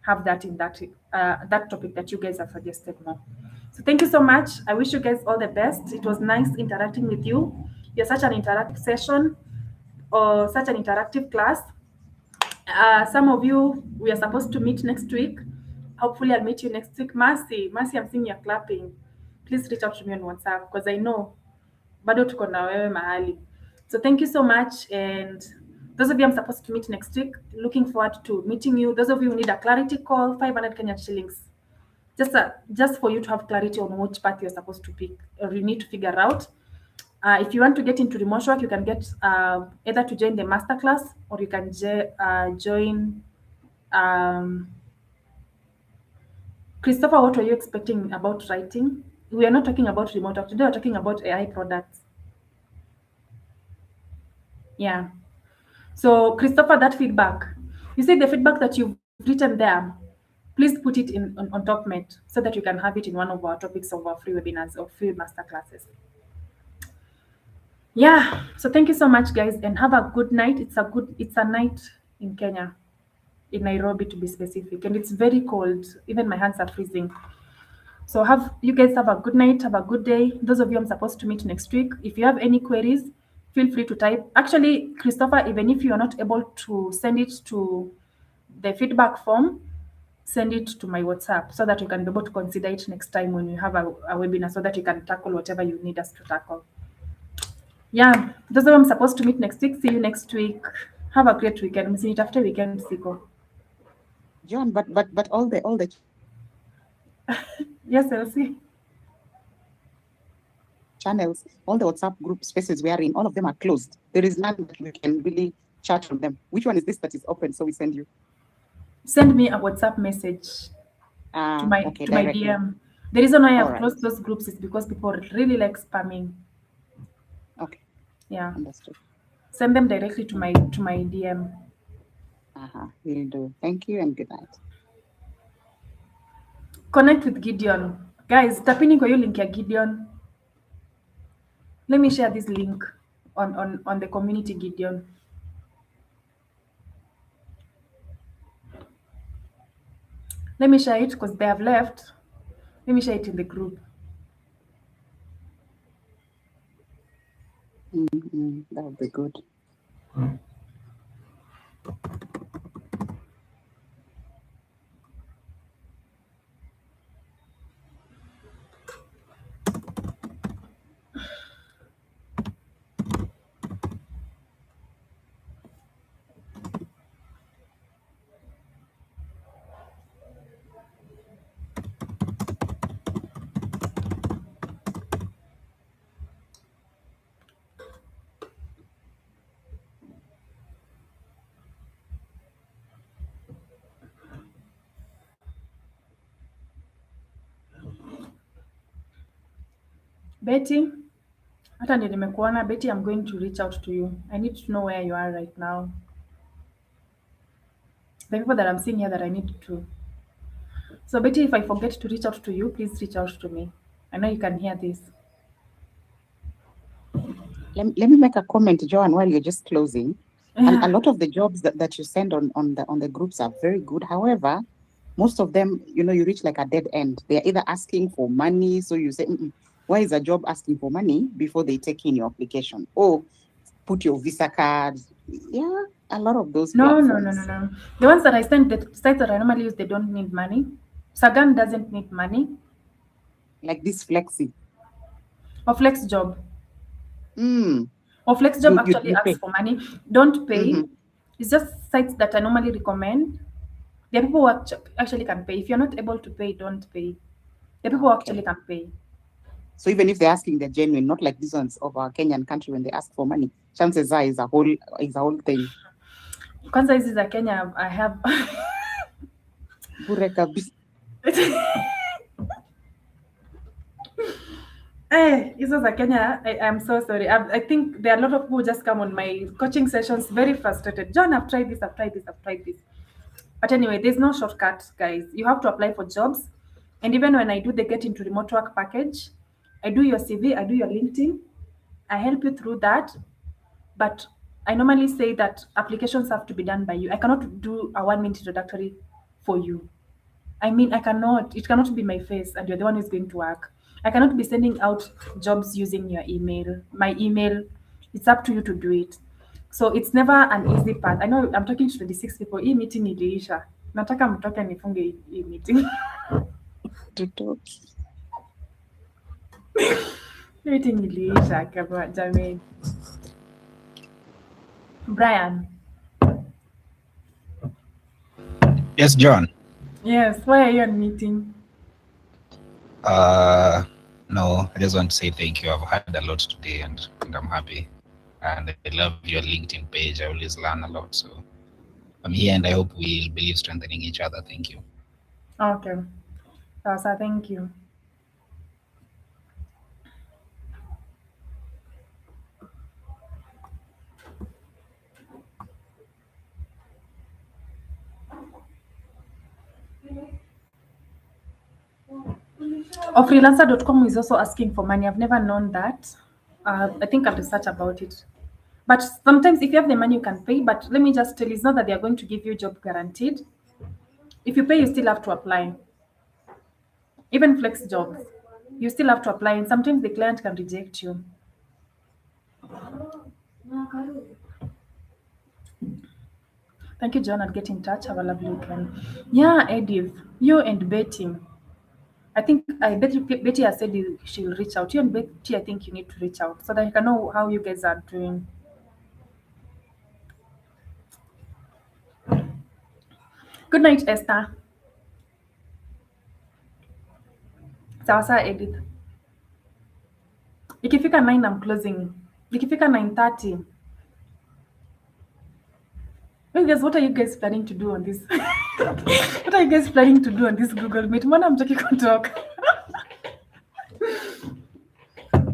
[SPEAKER 1] have that in that topic that you guys have suggested more. So thank you so much. I wish you guys all the best. It was nice interacting with you. You're such an interactive session or such an interactive class. Some of you, we are supposed to meet next week. Hopefully I'll meet you next week. Mercy, I'm seeing you're clapping. Please reach out to me on WhatsApp because I know bado tuko na wewe mahali. So thank you so much. And those of you I'm supposed to meet next week, looking forward to meeting you. Those of you who need a clarity call, 500 Kenyan shillings. Just for you to have clarity on which path you're supposed to pick or you need to figure out. If you want to get into remote work, you can get either to join the masterclass or you can join. Christopher, what were you expecting about writing? We are not talking about remote work. Today we're talking about AI products. Yeah. So Christopher, that feedback. You see the feedback that you've written there, please put it on TopMate so that you can have it in one of our topics of our free webinars or free masterclasses. Yeah. So thank you so much, guys, and have a good night. It's a night in Kenya. in Nairobi to be specific, and it's very cold. Even my hands are freezing. So you guys have a good night, have a good day. Those of you I'm supposed to meet next week, if you have any queries, feel free to type. Actually, Christopher, even if you are not able to send it to the feedback form, send it to my WhatsApp so that we can be able to consider it next time when you have a webinar, so that you can tackle whatever you need us to tackle. Yeah, those of you I'm supposed to meet next week. See you next week. Have a great weekend. See you after weekend, Siko.
[SPEAKER 3] John, but all the
[SPEAKER 1] Yes, Elsie.
[SPEAKER 3] channels, all the WhatsApp group spaces we are in, all of them are closed. There is none that we can really chat on them. Which one is this that is open? So we send you.
[SPEAKER 1] Send me a WhatsApp message to my DM. The reason why I've closed those groups is because people really like spamming.
[SPEAKER 3] Okay.
[SPEAKER 1] Yeah.
[SPEAKER 3] Understood.
[SPEAKER 1] Send them directly to my DM.
[SPEAKER 3] Will do. Thank you and good night.
[SPEAKER 1] Connect with Gideon. Guys, tapini kwa hiyo link ya Gideon. Let me share this link on the community, Gideon. Let me share it because they have left. Let me share it in the group.
[SPEAKER 3] That would be good.
[SPEAKER 1] Betty, hata ndio nimekuona. Betty, I'm going to reach out to you. I need to know where you are right now. The people that I'm seeing here that I need to. So Betty, if I forget to reach out to you, please reach out to me. I know you can hear this.
[SPEAKER 3] Let me make a comment, Joan, while you're just closing. And a lot of the jobs that you send on the groups are very good. However, most of them, you reach like a dead end. They're either asking for money, so you say, why is a job asking for money before they take in your application? Or put your Visa card. Yeah, a lot of those.
[SPEAKER 1] No. The ones that I send, the sites that I normally use, they don't need money. Sagan doesn't need money.
[SPEAKER 3] Like this Flexi.
[SPEAKER 1] Or Flex Job. Or Flex Job actually asks for money. Don't pay. It's just sites that I normally recommend. There are people who actually can pay. If you're not able to pay, don't pay. There are people who actually can pay.
[SPEAKER 3] So even if they're asking, they're genuine, not like these ones of our Kenyan country when they ask for money. Chances are is a whole thing.
[SPEAKER 1] Kwanza hizi za Kenya, I have hizo za Kenya, I'm so sorry. I think there are a lot of people who just come on my coaching sessions very frustrated. John, I've tried this. But anyway, there's no shortcut, guys. You have to apply for jobs. And even when I do the Get Into Remote Work package, I do your CV, I do your LinkedIn, I help you through that. But I normally say that applications have to be done by you. I cannot do a 1-minute introductory for you. I mean, it cannot be my face and you're the one who's going to work. I cannot be sending out jobs using your email, my email. It's up to you to do it. So it's never an easy path. I know I'm talking to 26 people. Hii meeting iliisha. Nataka mtoke nifunge hii meeting. Meeting iliisha kama jamani. Brian.
[SPEAKER 6] Yes, John.
[SPEAKER 1] Yes, why are you on meeting?
[SPEAKER 6] No, I just want to say thank you. I've had a lot today and I'm happy. And I love your LinkedIn page. I always learn a lot. So I'm here and I hope we'll be strengthening each other. Thank you.
[SPEAKER 1] Okay. So thank you. Or freelancer.com is also asking for money. I've never known that. I think I'll research about it. But sometimes if you have the money, you can pay. But let me just tell you, it's not that they are going to give you job guaranteed. If you pay, you still have to apply. Even flex jobs, you still have to apply, and sometimes the client can reject you. Thank you, John, and get in touch. Have a lovely weekend. Yeah, Edith, you and Betty. I think Betty has said she'll reach out. You and Betty, I think you need to reach out so that you can know how you guys are doing. Good night, Esther. Sawa Edith. Ikifika 9 I'm closing. Ikifika 9:30. Well, guys, what are you guys planning to do on this? What are you guys planning to do on this Google Meet? Mbona hamtaki kutalk?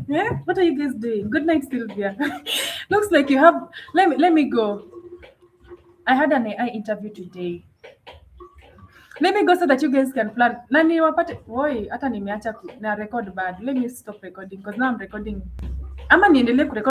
[SPEAKER 1] Yeah, what are you guys doing? Good night, Sylvia. Looks like you have. Let me go. I had an AI interview today. Let me go so that you guys can plan. Nani wapate. Boy, hata nimeacha na record bad. Let me stop recording because now I'm recording. Ama niendelee kurecord